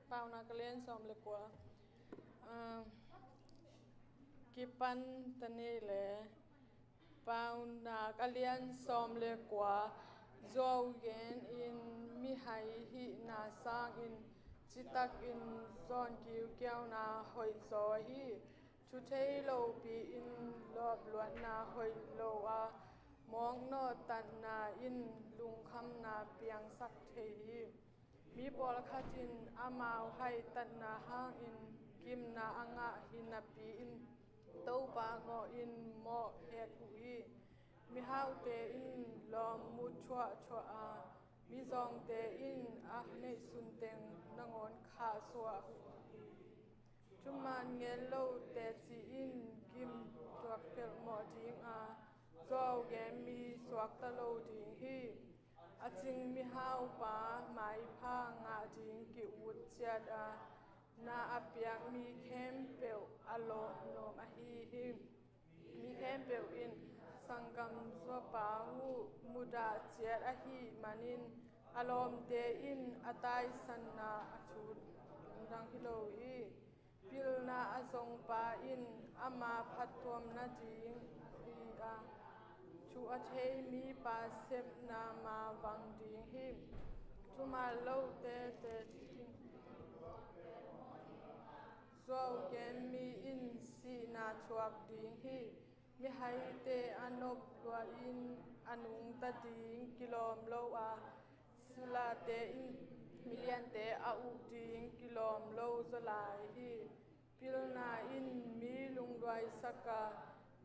pau na kalian som le kwa kipan tani le pau na kalian som le kwa zo gen in mi hai hi na sang in chitak in zon kiu kiao na hoi zo hi chu thei lo pi in lob luat na hoi lo a mong no tan na in lung kham na piang sak thei hi mi bol khatin amau hai tan na hang in kim na anga hin na pi in to pa ngo in mo het hi mi hau te in lom mu chua chua a mi zong te in a nei sun teng nangon kha suwa chuman ngel lo te chi in kim tuak pel mo ding a zo ge mi suak ta lo ding hi aching mi hau pa mai pha nga ding ki ut chiat a na apiak mi khem pel alo nom a hi hi mi khem pel in sangam zo pa hu muda chiat a hi manin alom te in atai san na achut dang hi lo hi pil na azong pa in ama phatom na ding hi a chu a thei mi pa sep na ma wang ding hi chu ma lo te zo gen mi in si na chuak ding hi mi hai te anop lua in anung ta ding kilom lo a sila te in million te a u ding kilom lo zalai hi pil na in mi lung roi saka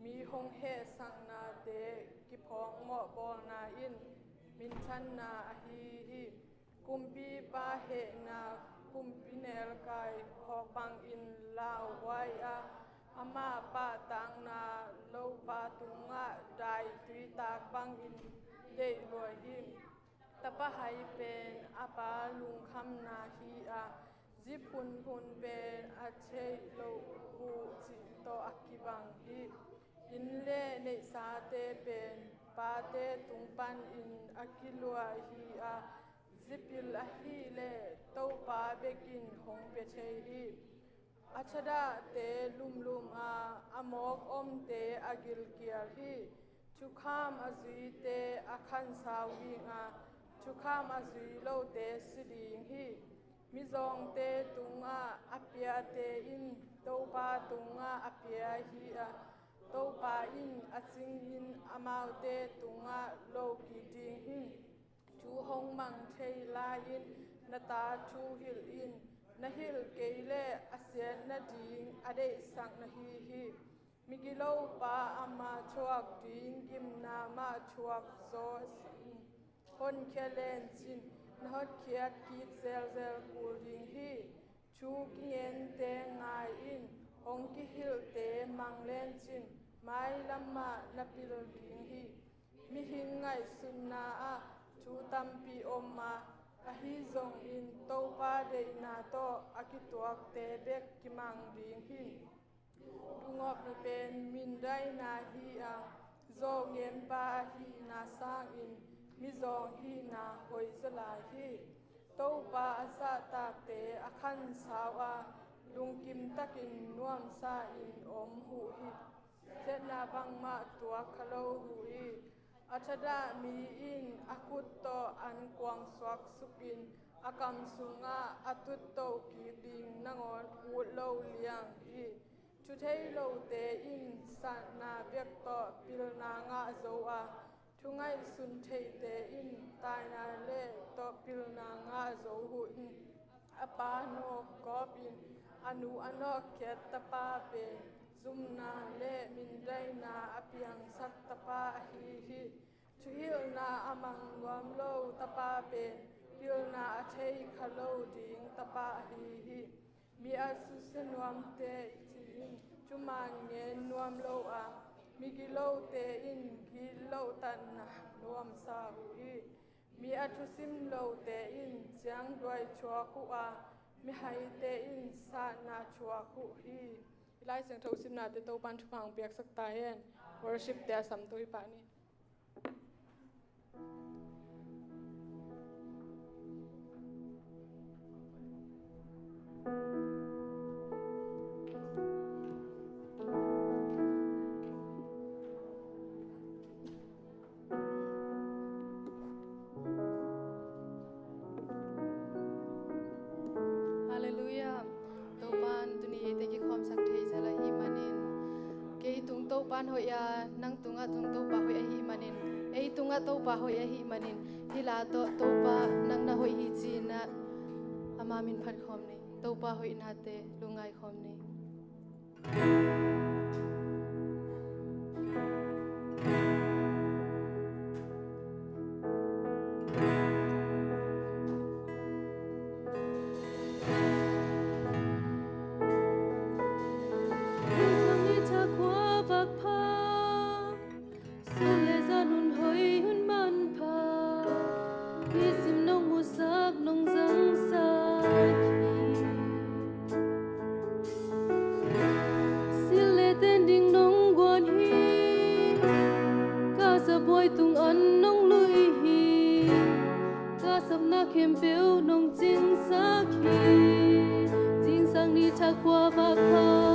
mi hong he sang na te ki phong mo bol na in min chan na a hi kumpi pa he na kumpi nel kai phok bang in lao wai a ama pa tang na lo pa tunga dai tui tak bang in dei loi hi tapa hai pen apa lung kham na hi a zipun hun pen a chei lo hu chi to akibang hi in le nei sa te pen pa te tung pan in akilua hi a zipil a hi le to pa bekin hong pe chei hi achada te lum a amok om te agil kial hi chukham azui te akhan saw hi a chukham azui lo te siding hi mizong te tunga apia te in to pa tunga apia hi a to pa in aching in amau te tunga lo ki ding hi chu hong mang thei la in na ta chu hil in na hil keile asian na ding ade sang na hi migilo pa ama chuak ding kim na ma chuak zo hon khelen chin na hot khiat ki zel kul ding hi chu kingen te ngai in hong ki hil te mang len chin mai lamma na pil ding hi mi hing ngai sun na a chu tampi omma a hi zong in to pa de na to akituak te bek ki mang ding hi dungop na pen min dai na hi a zo ngem pa hi na sang in mi zong hi na hoi zala hi to pa asa ta te akhan sawa lung kim takin nuam sa in om hu hi set na bang ma tua khalo hu hi achada mi in akut to an kwang swak sukin akam sunga atut to ki ding nangon ut lo liang hi chu thei lo te in sa na bek to pil na nga zo a thungai sun thei te in tai na le to pil na nga zo hu in apa no kop in anu anok khet tapa pe zum na le min dai na apiang sak tapa hi chu hil na amang wam lo tapa pen pil na a thei khalo ding tapa hi mi a su se nuam te chin chuman nge nuam lo a mi gi lo te in gi lo tan na nuam sa hi mi a thu sim lo te in chiang roi chua ku a mi hai te in sa na chua ku hi lai seng tho sim na te to pan thu phang piak sak ta hen worship te sam toi pa ni hoi a nang tunga tung to pa hoi a hi manin ei tunga to pa hoi a hi manin hila to pa nang na hoi hi chi na ama min phat khom ni to pa hoi na te lungai khom ni kem bêu nông chính xác khi chính sang đi ta qua bạc pa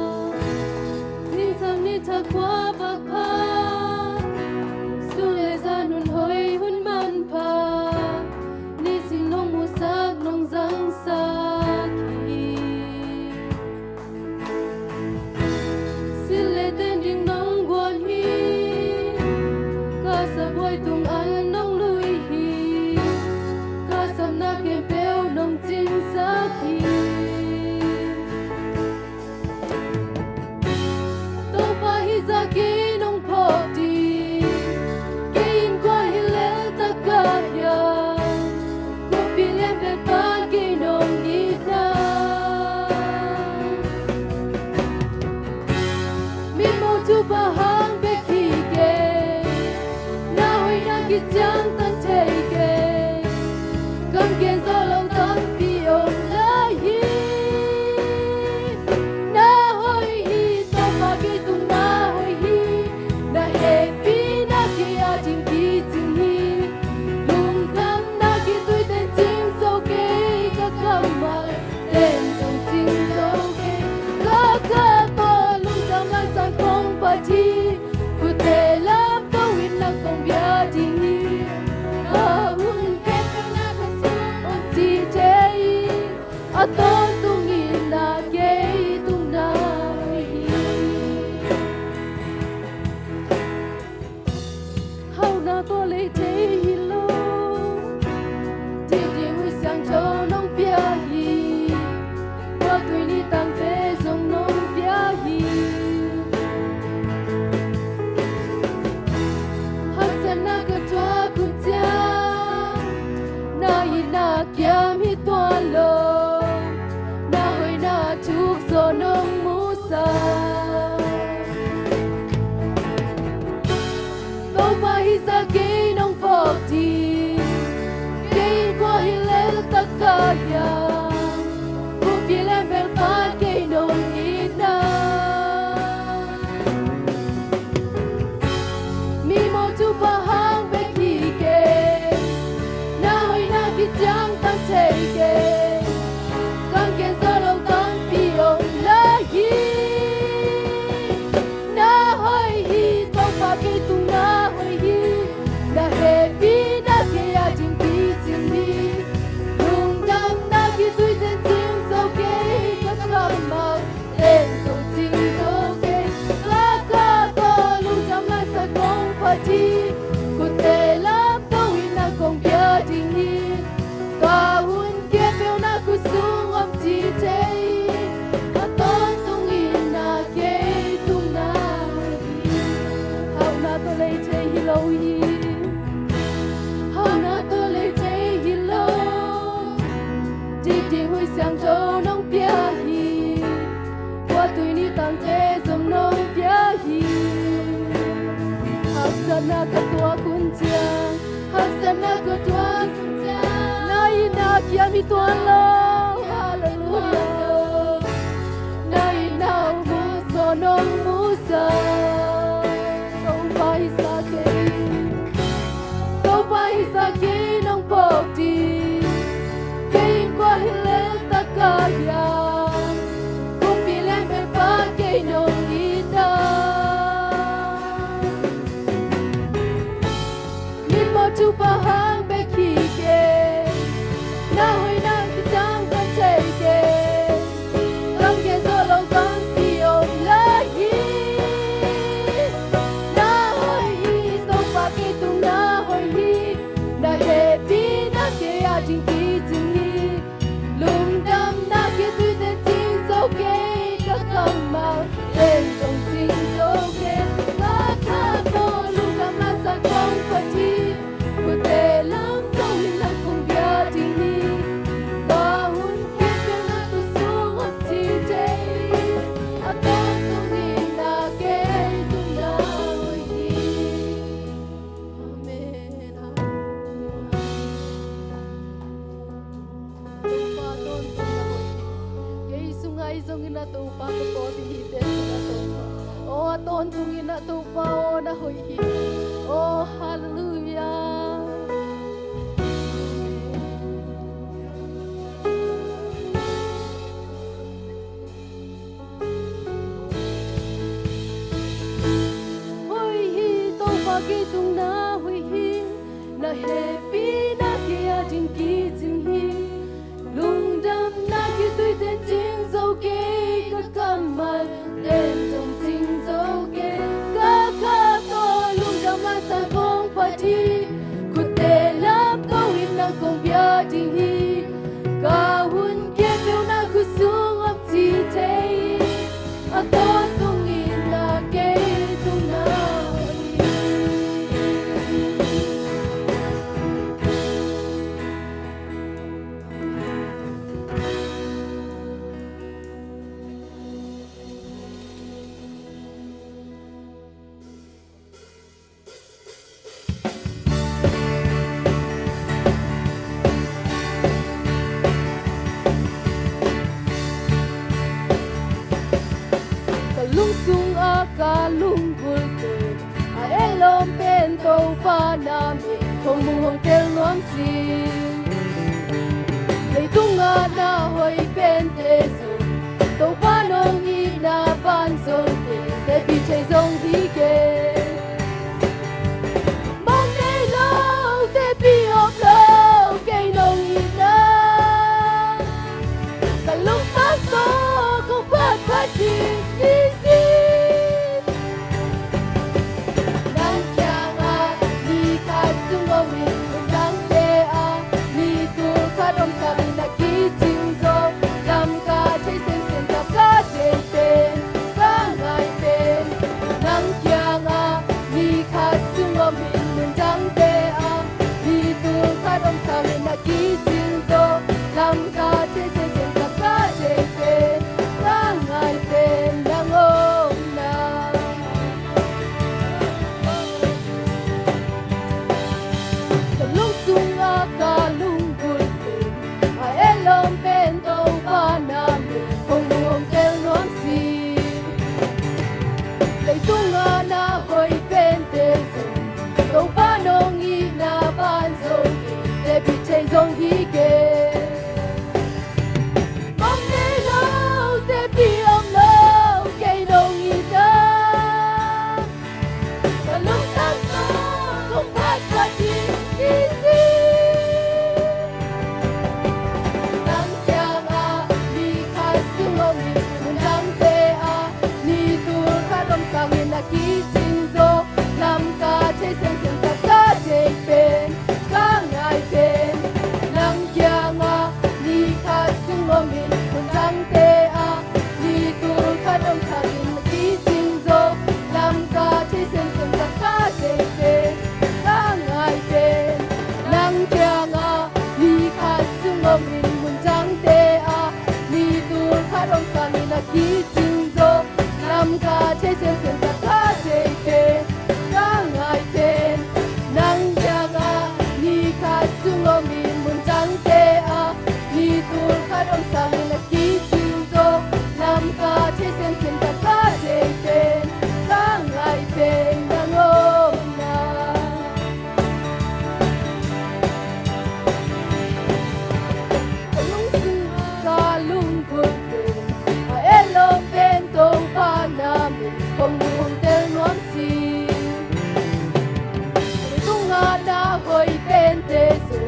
chính sang đi ta qua bạc pa su lệ ra nun hoi hun man pa ni sinh nông mu sắc nông giang sa khi xin lệ tên đình nông quan hi ca sa boy tung an nông lui hi ca sam na ke bêu nông chính xác khi tô pa hi ra ki nông phò ti ke qua hi lệ ta ca ya ko pi le pe pa ki nông ni ta mi mo tu pa hang be ki ke na hoi na ki chang tan te ke cầm kiên gió lâu tắm vì ôm lá hi na hoi hi to pa ki tung na hoi hi na he pi na ki a jing ki jing hi lung kam na ki tui tên chim sâu ke ka kam mai tên sông chim sâu ke ka to lung kam na sang phong pa thi ku te lam to win na kong bia di a ton tung in na ke tung na hi hau na to le te hi lo ti ti hui sang cho nong pia hi qua tui ni tang te song nong pia hi hak san na ka tua ku tia na yi na kiam hi tua lo chúc gió nông mũ sa tô pa hi sa ki nông phò ti ke qua hi le ta ka ya ku pi le bel pa ke nông ni na mi mo tu pa hang be ki ke na hoi na ki chang ta te ke kam ke sa lo na hoi hi to pa ke tu na hoi hi na he pi na ke a jing pi jing ni lung dam na ki tui tên chim sâu ke ka kam ma tên sâu chim sâu ke la ka to lung dam na sa kong pa ti ku te la to win na kong pia ding hi ka hun ke pe na ku sung am ti te lâu hi hao na to le te hi lo ti ti hui sang cho nong pia hi qua tui ni tang te som nong pia hi hak san na ka tua kun chia hak san na ka tua kun chia nai na kia mi tuan lo hallelujah nai na mu so nong mu sa không phải sa ke sa ki nong pok ti ke qua hi le ta ka ya ku pi le me pa ke nong ni na mi mo tu pa hang be ki ke na hoi na ki tang ta te ke lam ke so lo kan pi om la hi zong ina to pa ko po ti hi te na to pa o aton tung ina to pa o na hoi hi o hallelujah. Ki tung na hui hi na happy na kia jing ki jing hi lung dam na ki tui ten jing dâu ke ka kamal ten dong jing dâu ke ka ka to lung dam na sa bong pa thi ku te lam ko in na kong bia jing hi ka hun ke peo na ku sung ap chi te a to tung in na ke tung na lung sung a ka lung bul te a elom pen to pa na mi không mung hong tel nuam si lấy tung a na hoi pen te su to pa nong i na ban so te pi chei zong hi ke mong nei lo te pi op lo ke nong i na ka lung pa so không pat pat chi dòng hi kê mong nay lâu te pi om lâu cây đồng hi ta và lúc tăng to không phát ra chi đi si nắng chang a đi khai sung om đi muốn đam te a ni tu khai đông sang in a ki chinh zo làm ca chế sen sen ta ca chế pen ca ngai pen nang kiang a ni kha sung om in kun jang te a ni tu kha dong kha in ki jing zo lam ka che sen sen ka ka che te ka ngai te nang kiang a ni kha sung om in kun jang te a ni tu kha dong kha in ki jing zo lam ka che sen sen ka ka che te ka ngai te nang kiang a ni kha sung om in jang te a ni tu kha dong sang in ki jing zo lam ka che sen sen ka ka che te ka ngai te nang om na lung sung ka lung put te a elo pen to pa na mi không mung tel nuam si tung a na hoi pen te su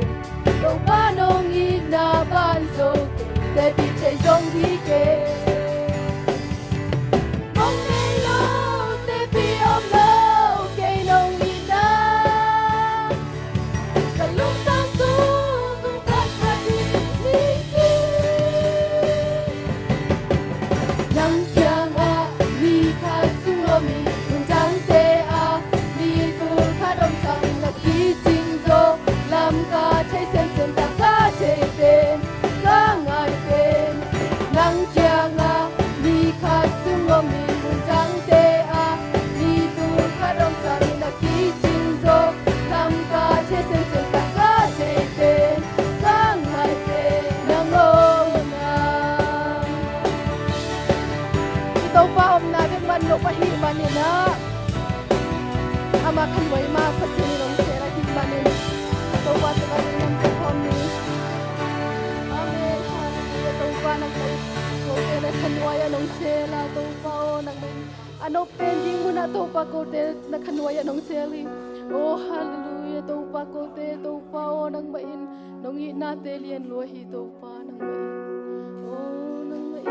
đâu ba nong i na ban so te pi chei zong hi ke mong nei lo te pi om lo ke nong i na ka lung tang tu kung kat ka di ni si nang kiang a ni kha sung lo mi kun jang te a ni tu kha dong sang na ki jing zo lam ka chei sen sen ta ka chei pen ka ngai pen nang kia pa ko te nakhanuaya nong seli. Oh hallelujah to pa ko te to pa o nang main nong i na te lian lo hi to pa nang main. Oh nang main.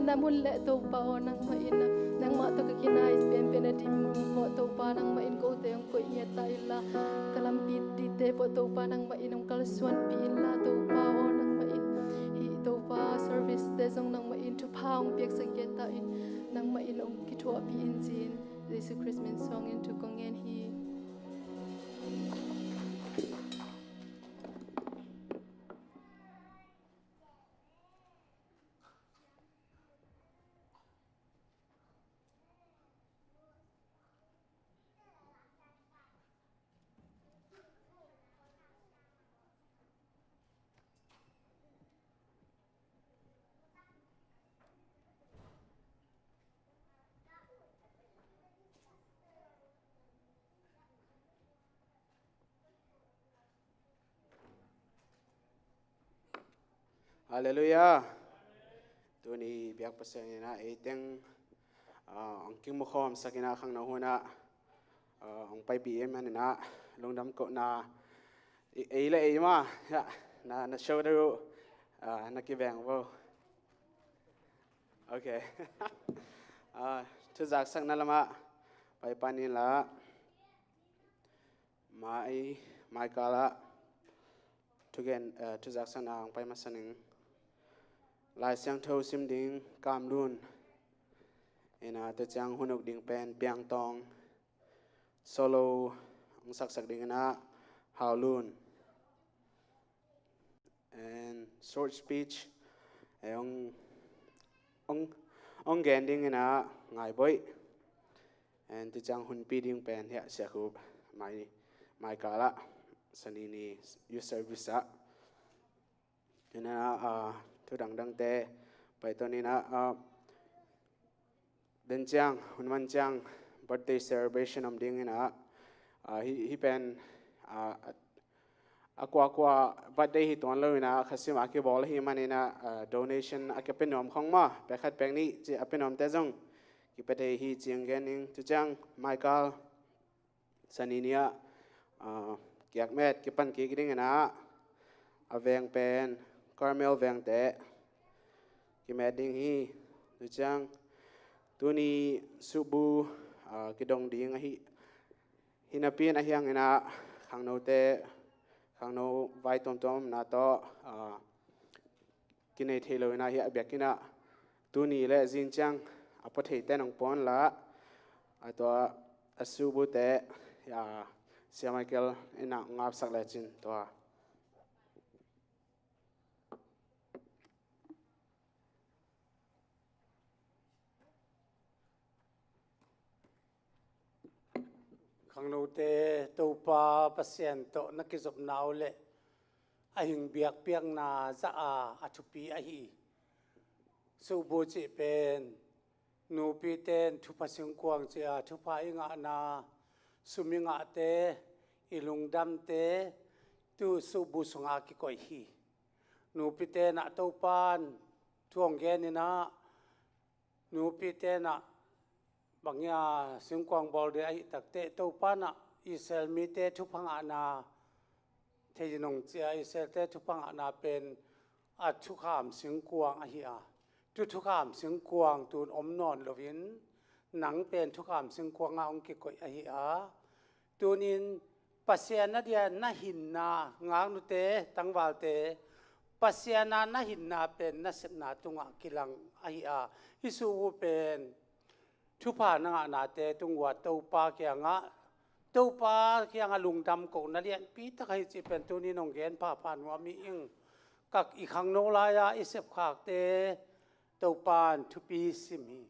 Na mun le to pa o nang ma ina nang ma to ka kinai pen pen di mum mo to pa nang ma in ko te ang ko nya ta ila kalam pi di te po to pa nang ma inong kalsuan pi ila to pa o nang ma in hi to pa service te song nang ma in to paung piak sa ke ta in nang ma inong ki tho pi in jin Jesus Christmas song in to kongen hi. Hallelujah. Tu ni biak pasang na iteng ang king mo khom sa kinakang nahuna ang 5 PM na lungdam ko na ila ima na show daru nakibang bo โอเคทุกจากสักนั่นละมาไปปานิละไม่กาละทุกเย็นทุกจากสักนางไปมาสนึงลายเสียงเท่าซิมดิ่งกามรุนตัวจังหุนกดิ่งเป็นเปียงตองโซโลองสักดิ่งนะฮาวลุน and short speech ông gen ding na ngai boy and tu chang hun pi ding pen ya sia khu mai kala sani ni you service a na tu dang te pai to ni na den chang hun man chang birthday celebration am ding na hi pen aqua birthday hi ton lo na khasim a ke bol hi manina donation a ke penom khong ma pe khat peng ni chi a penom te jong ki pe hi chiang gen ning tu chang michael saninia kyak met ki pan ki ding na aveng pen carmel veng te ki met ding hi tu chang tu ni subu ki dong ding hi hinapin a hiang ina khang no te khang no vai tom na to kinai thelo na hi abekina tu ni le jin chang apathei te nong pon la ato asubu te ya sia michael ina ngap sak le chin to khang no te to pa pasien to nakizop naw le ahing biak piang na za a thupi a hi su bu chi pen nu pi ten thu pasing kwang che a thu pa inga na suminga te ilung dam te tu su bu sunga ki koi hi nu pi te na to pan thuang gen ni na nu pi te na bangya singkwang bol de ai takte to pana isel mi te thupang ana thejinong chia isel te thupang ana pen a thukham singkwang a hi a tu thukham singkwang tun omnon lovin nang pen thukham singkwang a ong ki koi a hi a tunin pasiana dia na hin na ngang nu te tangwal te pasiana na hin na pen na set na tunga kilang a hi a isu penทุพานังนาเตตุงวัดตัวปาเกียงะตัวปาเกียงะลุงดำกูนั่นเองปีตะไคร้จีเป็นตัวนี้น้องเกณฑ์พาผ่านว่ามีอิงกักอีกครั้งโนลายาอิเสบขากเตตัวปานทุปีสิมี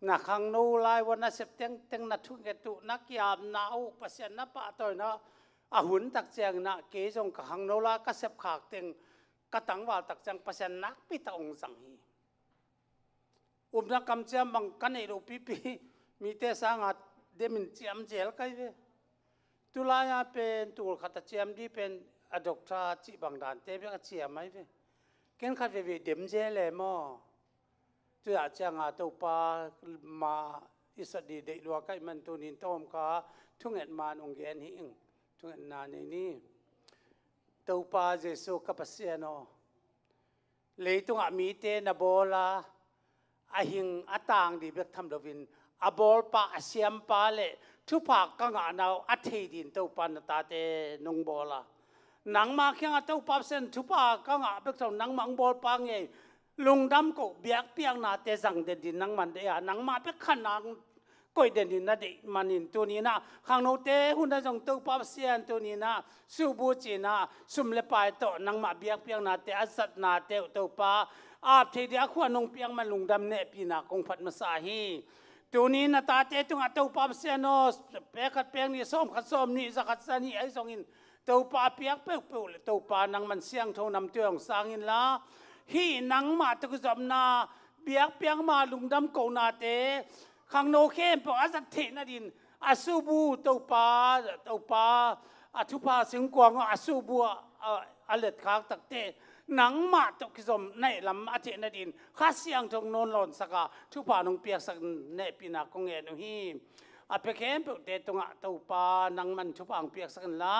นักครั้งโนลายวันนั้นเสบเต็งนัดทุกเกตุนักยามนาอุปเสียนนับปะตัวนะอาหุนตักเจียงนะเกจงกักครั้งโนลาก็เสบขากเต็งกระตังว่าตักเจียงปะเสียนนักปีตะองสังฮีนักกำเจียมบางกันไอ้ลูกปีมีเตสังหัดเดมินเจียมเจลกันเวตุลายาเป็นตัวขัดเจียมที่เป็นอดอกทราจีบางด่านเตเป็นเจียมไหมเวเก่งขัดเวเดมเจลเลยมั้งตัวอาจารย์ตัวปามาอิสดีเด็กลัวกันมันตัวนินต้มกาทุ่งเอ็ดมานองเกนหิงทุ่งเอ็ดนานในนี้ตัวปาเจสุกับเสียโนเลยตุงอามีเตนโบลาอาหิงอัตางดีเบกทำดวินอาบอลปะอาเซียมปาเลทุพากกังอานาอัฐิดินเต้าปันตาเตนงบอลาหนังมาเขียงเต้าปับเส้นทุพากกังอาเบกทำหนังมังบอลปังไงลุงดำก็เบียกเปียงนาเตจังเดดินหนังมันเดียหนังมาเบกขันหนังก็เดดินนาเดมันนินตัวนี้นะข้างโนเตหุ่นได้จังเต้าปับเสียนตัวนี้นะสูบูจีนะสุมเลปายโตหนังมาเบียกเปียงนาเตอสัตนาเตเต้าปาอาบเทียขวานงเปียงมันลุงดำเนปีนักคงพัดมาสาฮีตัวนี้นาตาเตตุงอัตวปาเสียโนเปขัดเปียงนี่ส้มขัดส้มนี่สักขัดสานี่ไอ้สองอินตัวปาเปียกเปรี้ยวเลยตัวปานังมันเสียงโทนำตัวของสางอินละฮีนังมาตะกุจอมนาเปียกเปียงมาลุงดำโกนาเตขังโนเข้มปอาสัตเทนาดินอาสูบูตัวปาอทุพาสิงกวางอาสูบัวอเล็ดขากตักเตหนังมาตกสมในลำอาทิตย์นดินข้าเสียงจงนนหล่นสักทุพานงเปียกสักในปีนักกงเงินฮี a pe kem pe te tunga to pa nang man thu pang piak sakan la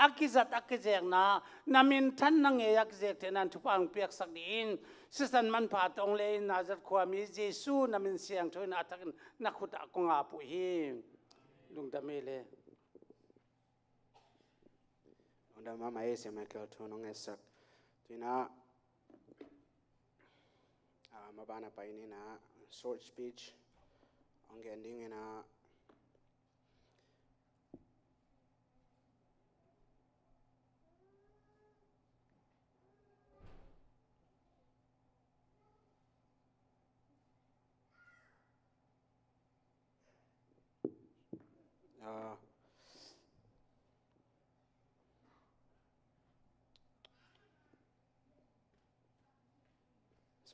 akizat akizek na namin than nang e akizek te nan thu pang piak sak din sisan man pa tong le nazat khwami jesu namin siang thoin atakin nakhuta ko nga pu hi lungdamele lungdam ma mai se Michael thonong esak tuina mabana pa ini na short speech ang ending ina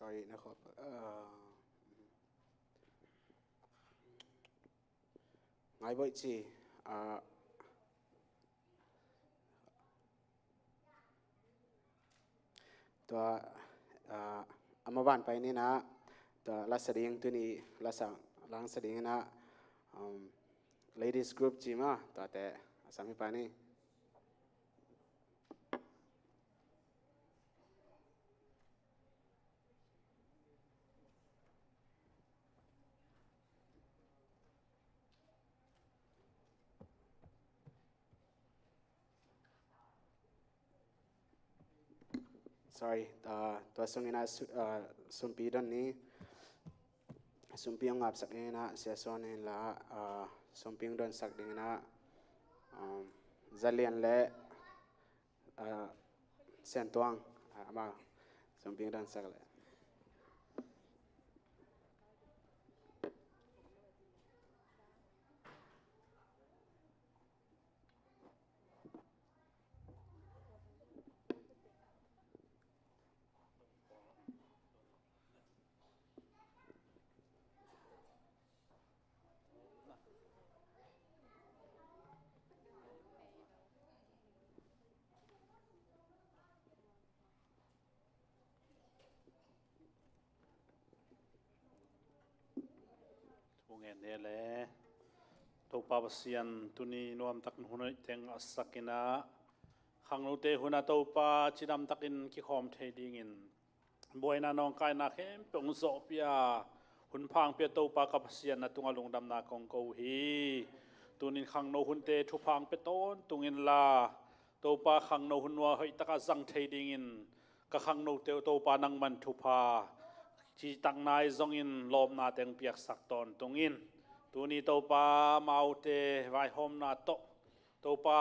sorry นะครับไงบ่อยจีตัวอามาบ้านไปนี่นะตัวลักษณะตัวนี้ลักษณะนะ ladies group จีมาตัวแต่สามีปานี่sorry ตัวส่งนะสุนปีดอนนี้สุนปีงอับสักนี้นะเสียส่วนนี้ละสุนปีงดอนสักนี้นะจะเลียนเละเส้นตวงมาสุนปีงดอนสักเลยเงินเนี่ยแหละตัวปาบเสียนตุนีนวมตักหุ่นเต็งอัศกินะขังโนเตหุ่นตัวปาจิดำตักินกิคอมเทดิงินบวยนาน้องกายนาเข้มเป็นโซเปียหุ่นพังเปียตัวปากับเสียนนาตุงอลงดำนาของเกาฮีตุนินขังโนหุ่นเตทุพังเปต้นตุงินลาตัวปาขังโนหุ่นว่าเฮตะกะจังเทดิงินกะขังโนเตตัวปานังมันทุพาที่ตั้งนายจงอินลมนาเต็งเปียกสักตอนตรงอินตัวนี้ตัวปลาเมาเตไว้หอมนาโตตัวปลา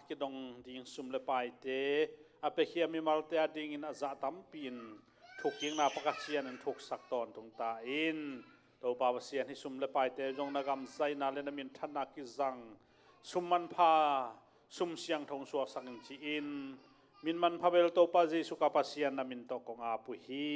คิดดงดิ่งซุ่มเลไปเตอเปเขียมีมาเตดิ่งอินอาจาตั้มปีนถูกยิงนาปกัดเสียนถูกสักตอนตรงตาอินตัวปลาเสียนที่ซุ่มเลไปเตจงนากำไซนาเลนมินทันนักิจังซุ่มมันพาซุ่มเสียงทงสวกสังจีอินมินมันพาเบลตัวปลาจีสุกาปเสียนนามินโตกงอาปุฮี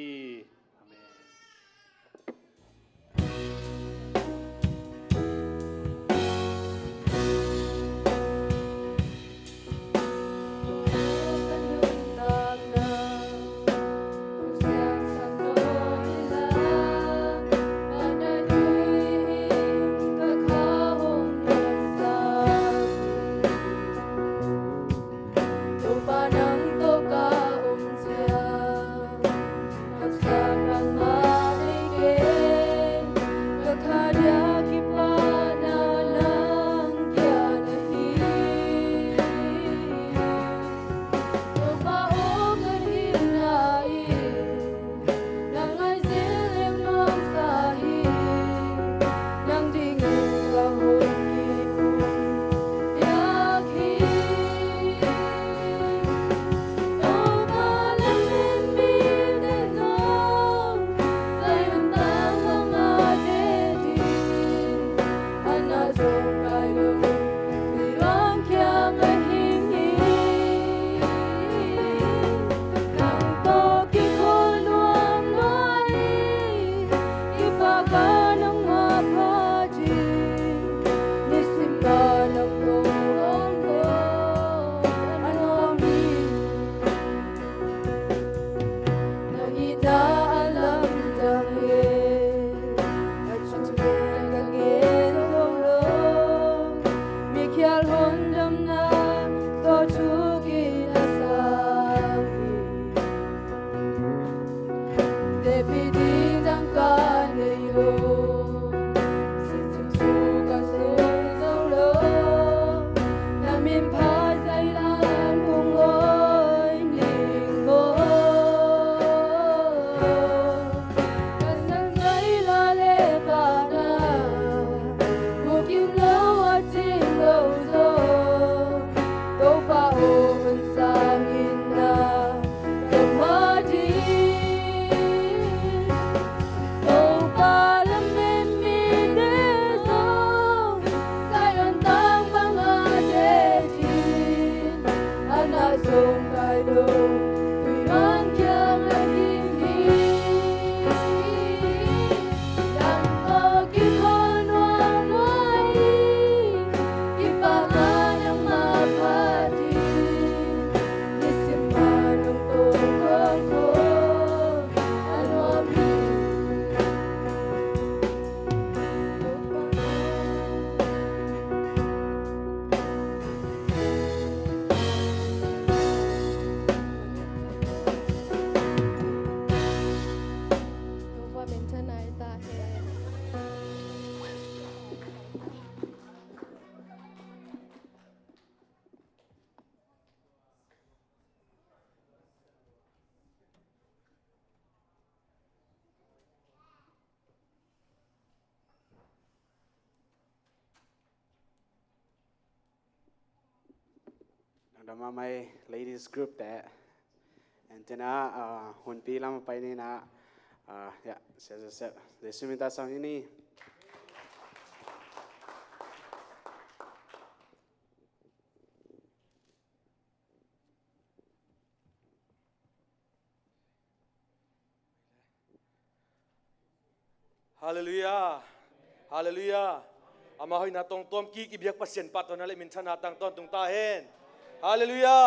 Hãy subscribe cho kênh Ghiền Mì Gõ để không bỏ lỡ ดมาไม่ ladies group แต่อันเจน่าหุ่นปีลำไปนี่นะเสร็จเดี๋ยวสุมิตาสาวนี่ฮาเลลูยาฮาเลลูยาอามาหอยนาตรงต้มกีกิเบียกปัสเซียนปัตตอนนั้นเลยมินชนะตั้งต้นตรงตาเห็นฮาเลลูยา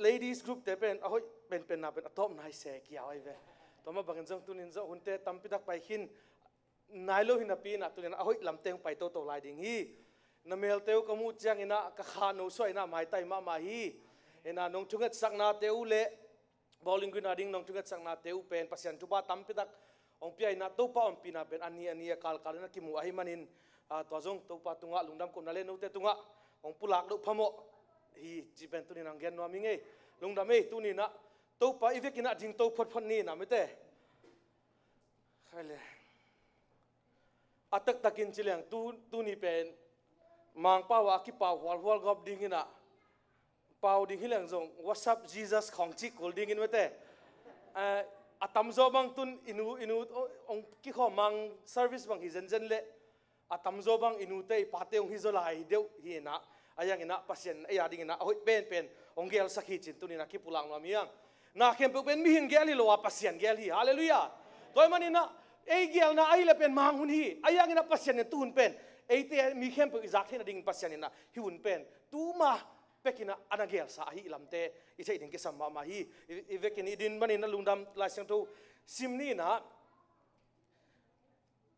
ladies group แต่เป็นหอยเป็นนาเป็นอะตอมนายเสกยาวไอ้เว้ต่อมาบางคนจังตุนินจะหุ่นเตะตั้มปิดักไปหินนายโลหินาปีน่ะตุนินหอยลำเตงไปโตลายดิ่งฮีนาเมลเตวกมูจังอินะกะขานูสวยนะหมายไตมาฮีเอ็นะน้องจุงเอ็ดสักนาเตวเละบอลลิงกุนาดิ่งน้องจุงเอ็ดสักนาเตวเป็นปัสเซียนจุบะตั้มปิดักองพี่ไอ้น่ะตัวป้าองพี่น่ะเป็นอันนี้กาลน่ะกิมูอาหิมันินตัวจงตัวป้าตุงะลุงดำคนนั่นเล่นนู่นเตตุงะองปุลักลุพโมฮีจีเป็นตุนินังเกียนนัวมิงเอลุงดำเอตุนินะตัวป้าอีเวกินะจิงตัวพดนี่นะไม่เต้ใครเลยอัตตะกินจิเลงตุนี่เป็นมังป้าวากิป้าวหัวกอบดิ่งนะป้าวดิ่งฮิเลงจง What's up Jesus ของจิกโกลดิ่งไม่เต้อาตมโซบังตุนอินูองคิขอมังเซอร์วิสบังฮิเซนเล่อาตมโซบังอินูเตยปาเตองฮิโซลายเดียวฮีนะอายังนะปัสเซนไอ้ยาดิ่งนะโอ้ยเป็นองเกลสักฮิจินตุนี่นะคิปุลังนามียังนาเข้มเป็นมีหินเกลิโลวาปัสเซนเกลีฮาเลลูยาตัวมันนี่นะไอ้เกลนะไอ้เล่เป็นมังหุนฮีอายังนะปัสเซนเนี่ยตุนเป็นไอ้เตมีเข้มเป็นอิจักเทนะดิ่งปัสเซนนี่นะฮิวุนเป็นตูมาPekina anagel sa ahi lamte ite idin ke samma mahi ivekin idin manin na lungdam laisang to simni na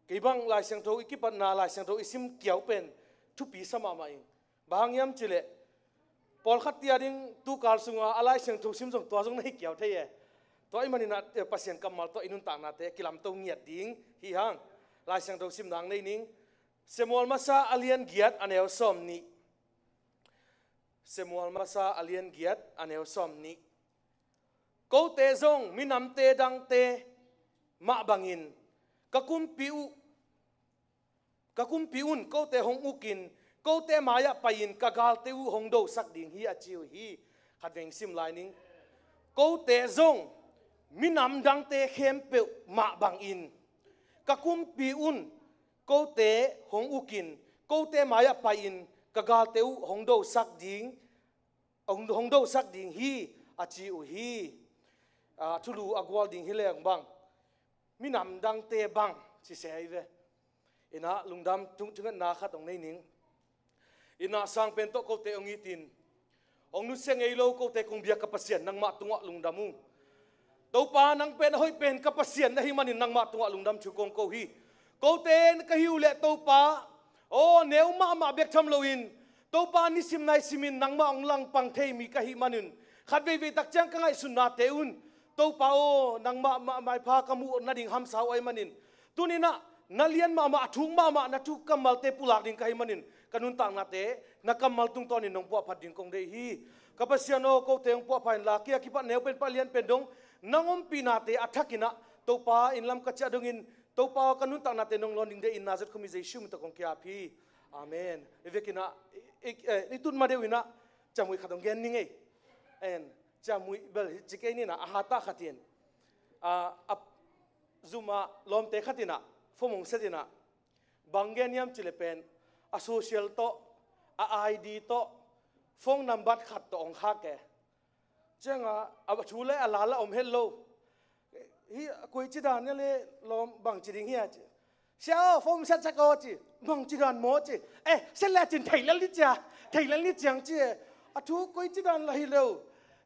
kibang laisang to ikipat na laisang to isim kiau pen thupi sama mai bangyam chile pol khatia ding tu kal sunga alai sang to sim jong to jong nei kiau thei to ai manina pasien kamal to inun ta na te kilam to ngiat ding hi hang laisang to sim nang nei ning semol masa alien giat anel som ni Semual masa alien giat aneu som ni ko te zong minam te dang te ma bangin kakum piun ko te hong ukin ko te maya pain kagal te u hong do sak ding hi achiu hi khatweng sim lining ko te zong minam dang te khem pe ma bangin kakum piun ko te hong ukin ko te maya pain kagal te u hong do sak ding hong do sak ding hi achi u hi thulu agwal ding hi leng bang minam dang te bang si sei ve ina lungdam tung na khat ong nei ning ina sang pen to ko te ong itin ong nu seng ei lo ko te kong bia kapasian nang ma tunga lungdamu to pa nang pen hoi pen kapasian na hi manin nang ma tunga lungdam chu kong ko hi ko ten ka hiu le to pa o neu ma bek tham loin to pa ni sim nai simin nang ma ong lang pang thei mi ka hi manun khat ve tak chang ka ngai sunna teun to pa o nang ma mai pha kamu na ding ham sau ai manin tunina nalian ma thung ma na thu kamal te pulak ding ka hi manin kanun tang na te na kamal tung ton ni nong po phat ding kong dei hi kapasiano ko te ong po phain la kia ki pa neu pen palian pen dong nangom pinate athakina to pa in lam ka cha dongin to pa kanun tang na te nong lon ding de in nazat khomization to kong kia phi amen evekina itun madewina chamui khatong gen ningai en chamui bel chike ni na ahata khatien zuma lom te khatina fomong setina bangeniam chilepen a social to a id to phone number khat to ong kha ke chenga ab chule ala la om hello hi koi chi dan le lom bang chi ding hi chi xiao phom sat sa ko chi bang chi dan mo chi sen la chin thai lan li chang chi a thu koi chi dan la hi lo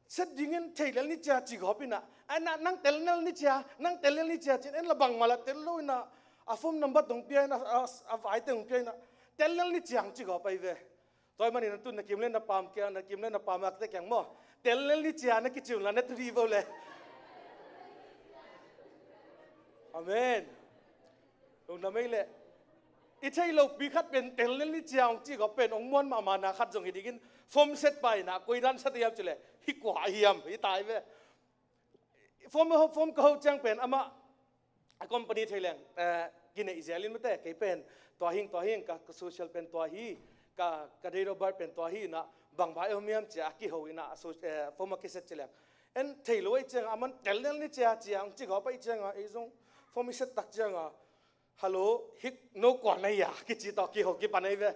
set dingen thai lan li cha chi go pina ana nang tel nal ni cha nang tel ni cha chin en la bang mala tel lo na a phom number dong pia na a vai tong pia na tel nal ni chang chi go pai ve toy mani na tun na kim le na pam ke na kim le na pam ak te kyang mo tel nal ni cha na ki chu la na tri vo le amenองค์นไม่เลยอีใช่เราปีคัดเป็นเต็นเล่นลิจางจีก็เป็นองค์ม้วนมานาคัดจงหิดิกินฟอมเซตไปนะกุยดันสติยามจุเลยฮิกว่าเฮียมฮิตายไปฟอมก็จังเป็นอามาคอมพานีไทยแลนด์กินอิสราเอลไม่ได้กี่เป็นตัวหิงกับโซเชียลเป็นตัวฮี ka dei ro bar pen to hi na bang bai omiam cha ki ho ina so forma ke set chelem en thailoi chang aman telnel ni cha chiang chi go pai chang a izong formi set tak chang a hello hik no kon na ya ki chi to ki ho ki panai ve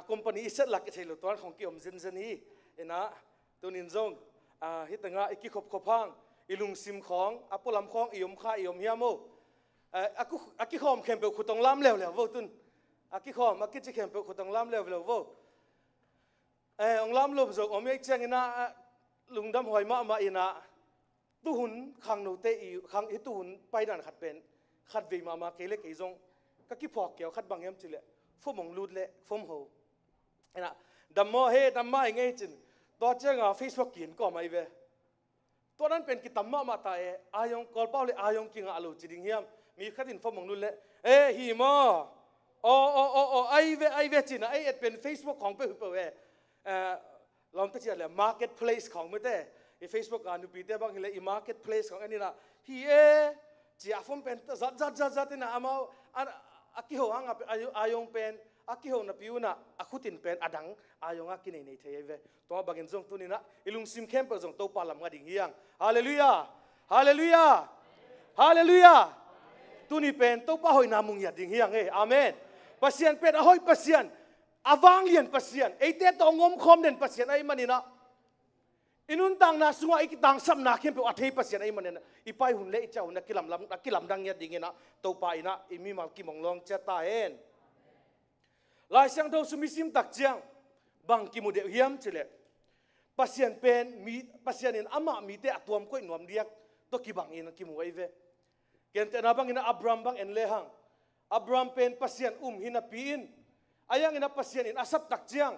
company set la ke thailo ton khong ki om zin zin hi ena tunin zong hi tanga ki khop khopang ilung sim khong apolam khong iom kha iom hiamo aki khom khem pe khutong lam lew lew vo tun aki khom aki chi khem pe khutong lam lew lew vo ong lam lo zo om ek chang ina lungdam hoi ma ina tu hun khang no te i khang hi tu hun pai dan khat pen khat ve ma ke le ke zong ka ki phok keo khat bang yam chile phom ong lut le phom ho ena dammo he damma nge chin to chang Facebook kin ko mai ve to nan pen ki tamma ma ta e ayong kol pau le ayong king a lo chiding hiam mi khatin phom ong lut le hi mo ai ve chin ai et pen Facebook khong pe hu pe we lom ta chia le marketplace khong me te i Facebook anu pi te bang le i marketplace khong ani na hi chia phom pen zat na amao aki ho anga ayong pen aki ho na piuna akhutin pen adang ayong aki nei thei ve to bagin jong tunina ilung sim khem pa jong to palam nga ding hiang hallelujah hallelujah hallelujah tuni pen to pa hoi namung ya ding hiang amen pasian pen a hoi pasian awang lian pasian eite to ngom khom den pasian ai manina inun tang na sunga ikitang sam na khem pe athei pasian ai manina ipai hun le chau na kilam dang ya dingena to pa ina imi mal ki monglong cha ta hen lai sang do sumisim tak chiang bang ki mu de hiam chile pasian pen mi pasian in ama mi te atuam koi nuam diak to ki bang in ki mu ai ve ken te na bang ina abram bang en le hang abram pen pasian hina piin ayang ina pasian in asap tak chiang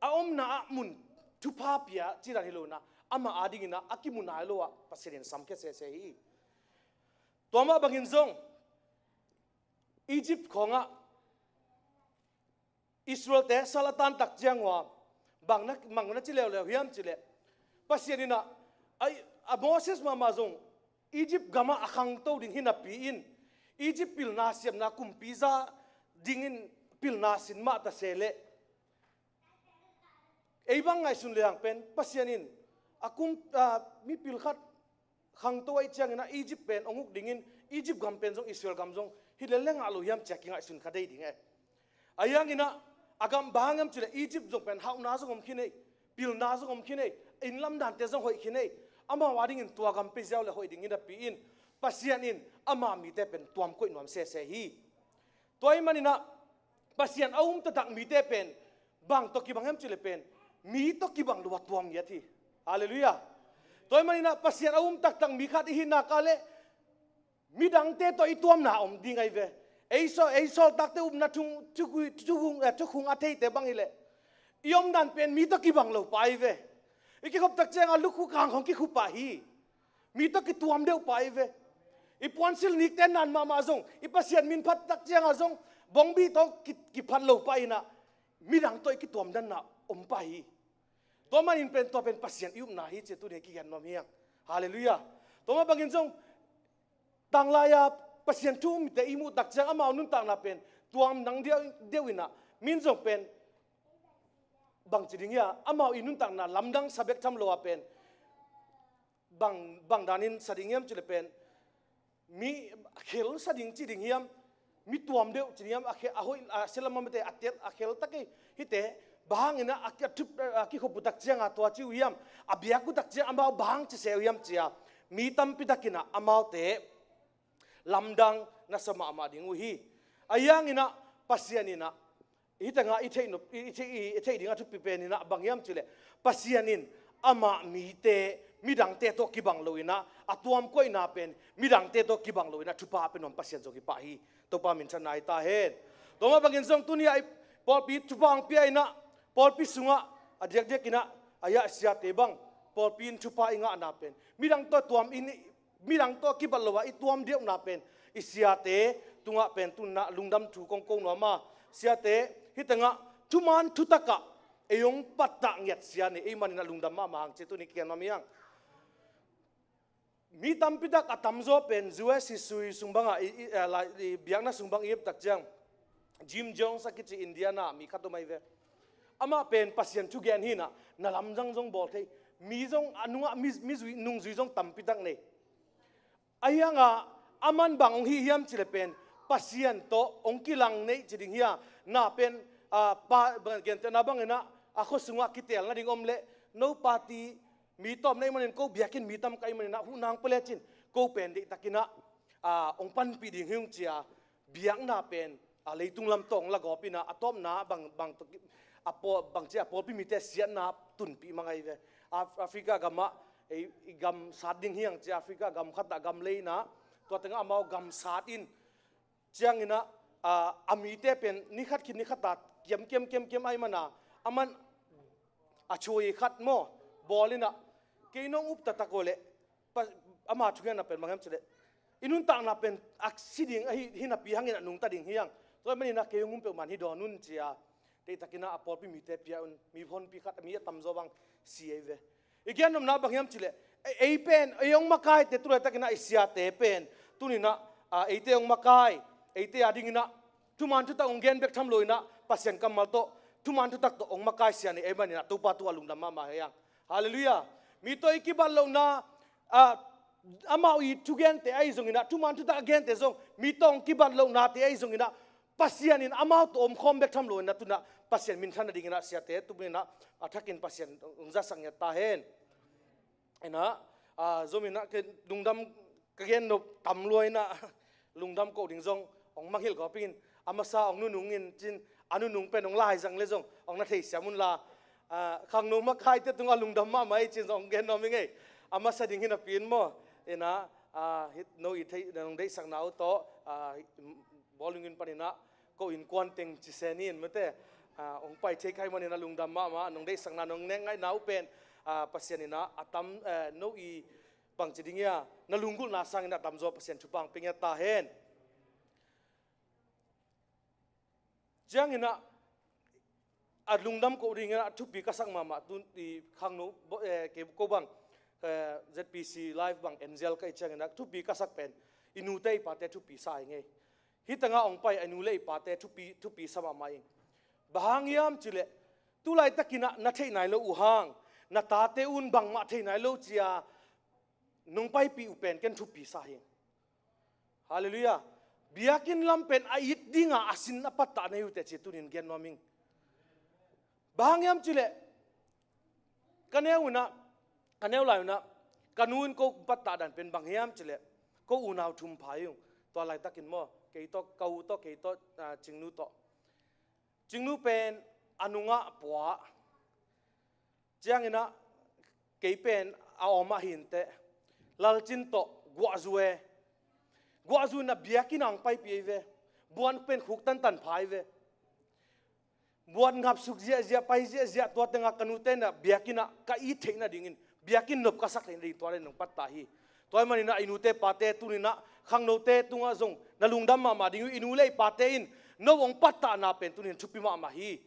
a na mun thupa pia chira hilona ama ading ina akimuna lowa pasian in samke se hi toma bangin zong Egypt khonga Israel te salatan tak chiang wa bang na mangna chile le hiam chile pasian ina ai Moses ma zong Egypt gama akhang to ding hina piin Egypt pil na siam na kum pizza dingin pil na sin ma ta sele ei bang ngai sun leang pen pasianin akum mi pil khat khang to ai chang na Egypt pen onguk dingin Egypt gam pen jong Israel gam jong hi le leng alu yam checking ai sun khadei ding ayang ina agam bangam chule Egypt jong pen hau na jong om khine pil na jong om khine in lam dan te jong hoi khine ama wading in tua gam pe jaw le hoi ding ina pi in pasianin ama mi te pen tuam koi nom se hi toy manina pasian aum ta dak mi te pen bang to ki bangam chile pen mi to ki bang luwa tuam ya thi hallelujah toy manina pasian aum tak mi khat hi na kale mi dang te to i tuam na om ding ai ve eiso tak te na chukhung athei te bang ile iom dan pen mi to ki bang lo pai ve iki khop tak chang a lukhu kang khong ki khu pa hi mi to ki tuam deu pai ve i ponsil nik ten nan ma zong i pasian min phat tak chang a zong bongbi to ki phat lo pai na mi dang to ki tuam dan na om pai to man in pen to pen pasian ium na hi che tu ne ki gan nom hiang hallelujah to ma bangin zong tang la ya pasian tu mi te imu tak chang ama nun tang na pen tuam nang deuina min zong pen bang chiding ya ama inun tang na lamdang sabek tham lo pen bang danin sadingiam chile pen mi khel sading chiding hiam mi tuam deu chiniam akhe ahoi selamam te atet akhel take hite bang ina akathup ki kho butak chiang a to chiu hiam abiak butak chiang amau bang che seu hiam chia mi tam pitakina amau te lamdang na sama ama ding hi ayang ina pasianina hitanga ithei dinga thu pipenina bangyam chile pasianin ama mi te midang te to kibang loina atuam koi na pen midang te to kibang loina thupa penom pasian jogi pa hi to pa min chanai ta hen to ma bangin jong tunia pol pi thupang pi aina pol pi sunga adek dek ina aya sia te bang pol pin thupa inga na pen midang to tuam in midang to kibal lowa i tuam deu na pen isia te tunga pen tunna lungdam thu kong kong no ma sia te hitanga tuman tutaka eyong patang yat sia ni e manina lungdam ma mang che tu ni kian ma miang mi tampidak atamzo pen zuwa si sui sungbanga la biangna sungbang yep tak jang Jim Jones akichi Indiana mi khatomai ve ama pen pasien chu gen hi na lam jang jong bol thei mi jong anunga mi zui nung zui jong tam pitak nei ayanga aman bang ong hi hiam chile pen pasien to ong kilang nei chiding hiya na pen pa gen te na bang ena ako sunga kitel na ding omle no party mi tom nei manen ko biakin mi tam kai manen na hu nang pele chin ko pen de takina ong pan pi ding hyung chia biang na pen leitung lam tong la gopina atom na bang apo bang chia apo pi mi te sian na tun pi mangai ve Africa gama gam sát ding hiang chi Africa gam khata gam leina to tenga amao gam sát in chiang ina ami te pen ni khat khin ni khata kem ai mana aman achui khat mo bolina keinong up tatakole ama thugen na pen mangam chile inun tang na pen accident hina pi hangin anung ta ding hiang to mani na keungum pe man hi donun chia te takina apol pi mi te pia un mi phon pi khat mi tam zo bang sieve igen nom na bangyam chile ei pen eyong makai te tu takina isia te pen tunina ei te ong makai ei te ading ina tuman tu ta onggen bek tham loina pasien kamal to tuman tu tak to ong makai siani e mani na tu pa tu alung dama ma hayang hallelujah mi to ikibal lo na amao i tugen te ai zong ina tuman tu ta again te zong mi tong kibal lo na te ai zong ina pasien in amao to om khom bek tham loina tuna pasien min thana ding ina sia te tu na athakin pasien ungza sangya ta hen ena zomina ke lungdam kagen no tam loina lungdam ko ding zong ong manghil ko pin amasa ong nu nungin chin anu nung pen ong lai jang le zong ong na thei siamun la khang no ma khai te tunga lungdam ma mai chin zong gen no mi ngai amasa ding hina pin mo ena hit no I thei nong dei sang nau to bolungin panina ko in kwanteng chi senin mate ong pai thei khai manina lungdam ma nong dei sang na nong neng ngai nau pen pasianina atam no I bang chidingya nalungul na sangina tamzo pasien chupang pingya ta hen jangina adlungdam ko ringa thupi kasang mama tun I khangno ke ko bang ZPC live bang angel kai changina thupi kasak pen inutei pate thupi sai nge hitanga ong pai anulei pate thupi sama mai bahangiam chile tulai takina na thei nai lo uhang na tate un bang ma thei nai lo chia nung pai pi upen ken thupi sa hi hallelujah biakin lampen ait dinga asin na patta na yute chi tunin gen noming bangyam chile kaneu launa kanun ko patta dan pen bangyam chile ko unaw thum phayung to lai takin mo keito kau to keito chingnu pen anunga pwa chiangina keipen aoma hinte lalchin to guazu na biakin ang pai pive buan pen khuktan tan phai ve buan ngap suk zia pai zia to tenga kanuten na biakina ka I theina dingin biakin nop ka sak ri to nong patta hi toy manina inute pate tunina khangnote tunga zong nalungdam ma dingu inulei pate in no ong patta na pen tunin chupi ma hi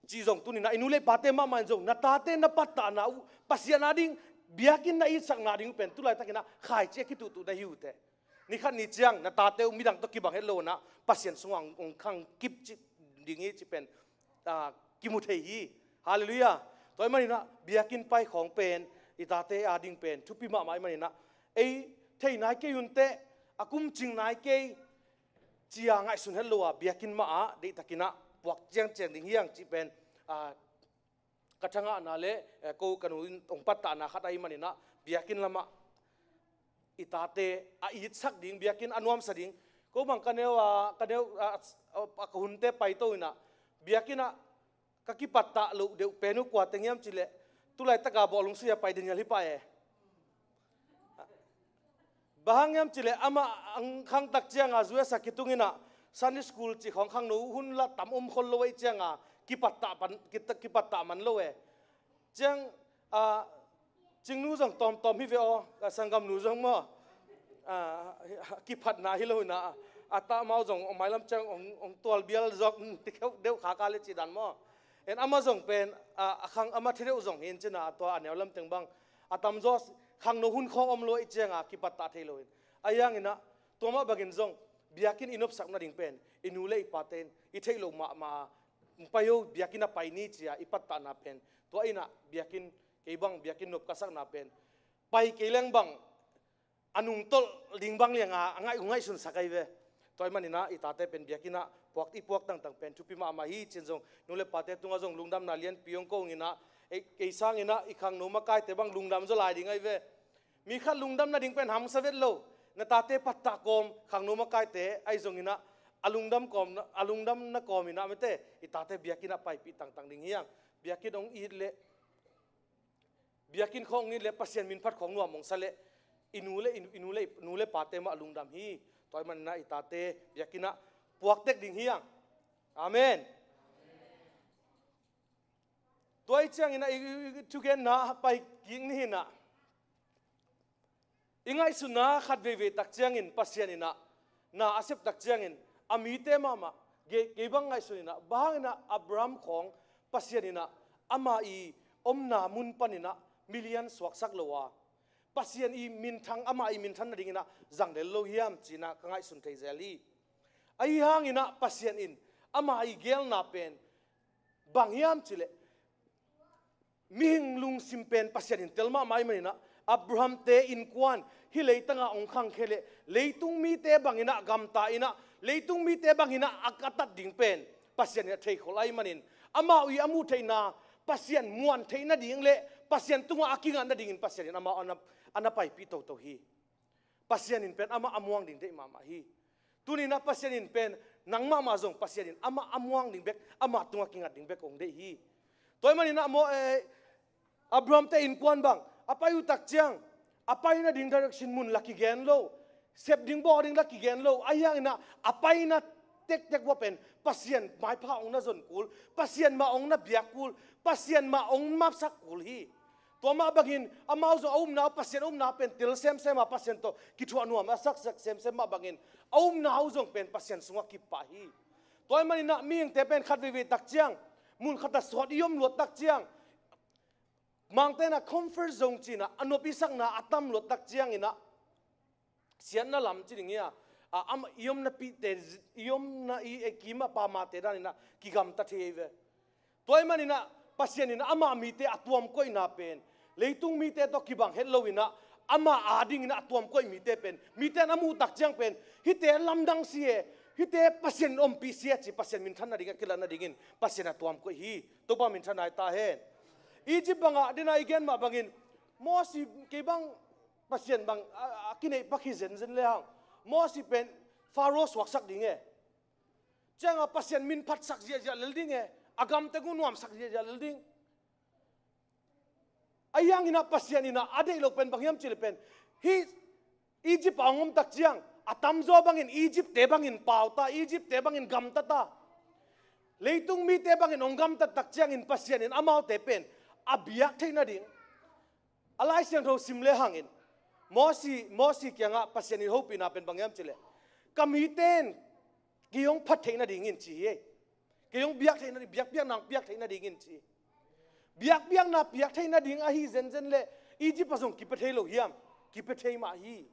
chi zong tunina inulei pate ma zong na tate na patta na pasiana ding biakin na isak na ding pen tulai takina khai che ki tu da hiute ni khan ni chiang na ta te midang to ki bang hello na pasien sungang ong khang kip chi dingi chi pen kimu thei hi hallelujah toy mani na biakin pai khong pen itate ading pen thupi ma mai mani na ei thei nai ke yunte akum ching nai ke chiang ai sun hello a biakin ma a de takina puak chiang ding hiang chi pen kathanga na le ko kanu ong patta na khatai manina biakin lama itate it sak ding biakin anuam sading ko bang kaneu akahunte paito ina biakina kakipatta lo de penu kwa tengyam chile tulai taka bolung sia pai den yali pae bahangyam chile ama ang khang tak chianga zuya sakitungina Sunday school chi khong khang no hun la tam khol loi chianga kipatta man loe chang chingnu jong tom hi ve o sangam nu jong mo kipat na hi lo na ata mau jong mailam chang ong tol bial jok tikau deu kha ka le chi dan mo en amazon pen akhang ama thireu jong hin china to anelam tengbang atam jo khang no hun khong om loi chenga kipatta theiloin ayang ina toma bagin jong biakin inop sakna ding pen inulei paten I theilo ma payo biakin na paini chia ipat ta na pen to ina biakin keibang biakin nop kasak na pen pai keleng bang anung tol lingbang lenga angai ungai sun sakai ve toy manina itate pen biakina puak ipuak tang tang pen chupi ma hi chinjong nule pate tunga jong lungdam na lian piong ko ngina e sang ina ikhang no ma kai te bang lungdam zo lai dingai ve mi khat lungdam na ding pen ham savet lo na tate patta kom khang no ma kai te ai jong ina alungdam na kom ina mete itate biakina pai pi tang tang ding hiang biakin ong i le biakin khong ni le pasien min phat khong nuam mong sale inule pate ma alungdam hi toy man na itate biakina puak tek ding hiang amen toy chang ina chugen na pai king ni na ingai suna khat ve tak chang in pasien ina na asep tak chang in amite mama ge bang ngai sunina bangina Abraham khong pasien ina ama I omna mun panina million swak sak lowa pasien I min thang ama I min than na dingina zang le lo hiam china kangai sun thei zeli ai hang ina pasien in ama I gel na pen bang hiam chile mihing lung simpen pasien in telma mai manina Abraham te in kwan hi leitanga ong khang khele leitung mi te bangina gamta ina leitung mi te bangina akatat ding pen pasien ina thei kholai manin ama ui amu theina pasien muan theina ding le pasien tunga akinga na dingin pasien in ama ana pai pi to hi pasien in pen ama amuang ding de mama hi tunina pasien in pen nang mama jong pasien in ama amuang ding bek ama tunga kinga ding bek ong de hi toy manina mo Abraham te in kwan bang apayu tak chiang apai na ding direction mun laki gen lo sep ding boarding laki gen lo ayang na apai na tek wapen pasien mai pha ong na zon kul pasien ma ong na biak kul pasien ma ong map sak kul hi to ma bangin amau zo na pasien na pen til sem a pasien to ki thu anu ma sak sem ma bangin na au zong pen pasien sunga ki pa hi toy mani na ming te pen khat ve tak chiang mun khata sot yom lot tak chiang mang te na comfort zone china anopi sak na atam lot tak chiang ina sian na lam chi ringia am yom na pi te yom na I ekima pa ma te dan ina ki gam ta theve toy man ina pasien ina ama mi te atuam ko ina pen leitung mi te to ki bang hello ina ama ading ina atuam ko mi te pen mi te na mu tak chiang pen hi te lamdang sie hi te pasien om pi sia chi pasien min than na dinga kila na dingin pasien atuam ko hi to ba min than ai ta hen Egypt banga dina igen ma bangin mosi ke bang pasien bang akine pakhi zen le hang mosi pen faro swak sak dinge changa pasien min phat sak je leldinge agam te gunwam sak je lelding ayang ina pasien ina ade lo pen bangyam chile pen hi Egypt angom tak chiang atam zo bangin Egypt te bangin pauta Egypt te bangin gam ta leitung mi te bangin ongam ta tak chiang in pasien in amau te pen abiak theina ding alai siang tho simle hangin mosi kyanga pasien in hope ina pen bangyam chile kamiten giyong phat theina ding in chi he giyong biak theina biak nang biak theina ding in chi biak na biak theina ding a hi zen le Egypt pasong ki pathelo hiam ki pathei ma hi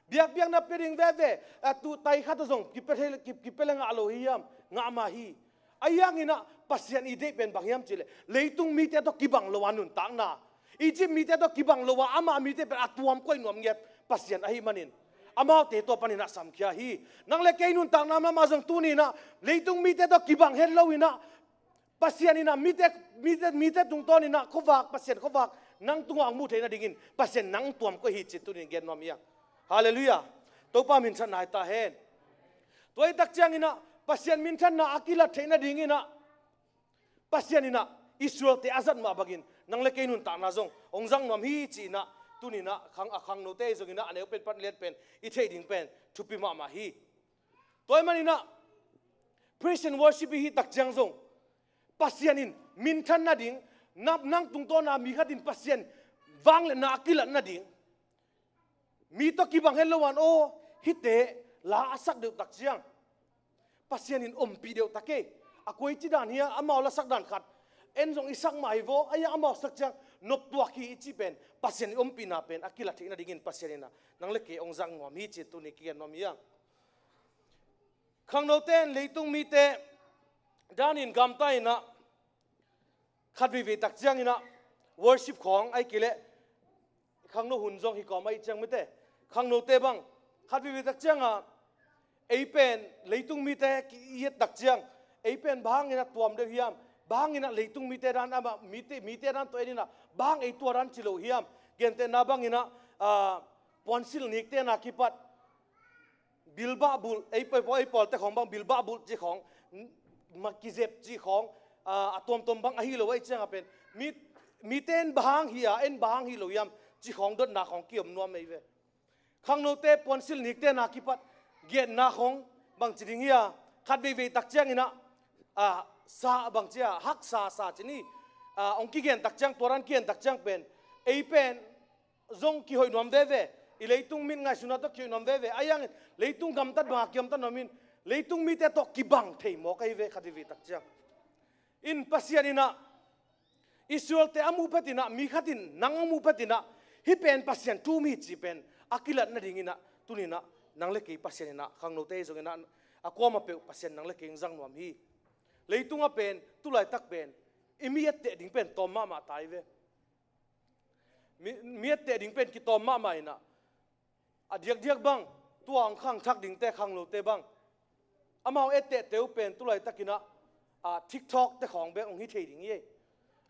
biak na pering ve tu tai kha to jong ki pathel ki pelenga alo hiam nga ma hi ayang ina pasien ide pen bangyam chile leitung mi te to kibang lowanun tang na Egypt mi te to kibang lowa ama mi te pen atuam koi nuam nget pasien ahi manin ama te to panina samkhya hi nang le keinun tang na ma jong tu ni na leitung mi te to kibang hello ina pasien ina mi te tung to ni na khowak pasien khowak nang tungang mu theina dingin pasien nang tuam ko hi chi tu ni gen nom ya hallelujah to pa min than nai ta hen toy tak chang ina pasien min than na akila theina ding ina pasien ina Israel te azat ma bagin nang le keinun ta na jong ongjang nom hi chi na tuni na khang no te jong ina ane pen pat let pen I thei ding pen thupi ma hi toy man ina praise and worship hi tak chang jong pasien in min than na ding nap nang tung to na mi khatin pasien wang le na akila na ding mi to ki bang hello wan o hite la asak de tak chiang pasien in pi deu take akoi chi dan hia amau la sak dan khat en jong isak mai vo aya amau sak chang nop tua ki chi pen pasien pi na pen akila thina dingin pasien ina nang le ke ong jang ngom hi chi tu ni ki nom yang khang no ten leitung mi te danin gamtai na khat vi tak chiang ina worship khong ai kile khang no hun jong hi ko mai chang mete khang no te bang khat vi tak chiang a ei pen leitung mi te yet tak chiang ei pen bang ina tuam de hiam bang ina leitung mi te ran ama mi te ran to ina bang ei to ran chilo hiam gen te na bang ina ponsil nik te na kipat bilba bul ei pol te khong bang bilba bul chi khong makizep chi khong atom tom bang ahi lo ai chang apen mi ten bang hi en bang hi lo yam chi khong dot na khong kiom no mai ve khang no te ponsil nik te na kipat get na khong bang chiding hiya khat ve tak chang ina sa bang chia hak sa chini ong ki gen tak chang toran kian tak chang pen ei pen zong ki hoi nom ve ileitung min ngai suna to ki nom ve ayang leitung gam tat ba kiam ta nomin leitung mi te to ki bang thei mo kai ve khat ve tak chang in pasianina Israel te amu patina mi khatin nang amu patina hi pen pasian tu mi chi pen akilat na dingina tunina nang le ke pasianina khang no te zongena akoma pe pasian nang le ke jang nom hi leitung a pen tulai tak pen imiat te ding pen tom ma tai ve miat te ding pen ki tom ma ina adiak bang tuang khang thak ding te khang lo te bang amao ete teu pen tulai takina TikTok te khong be ong hi thei ding ye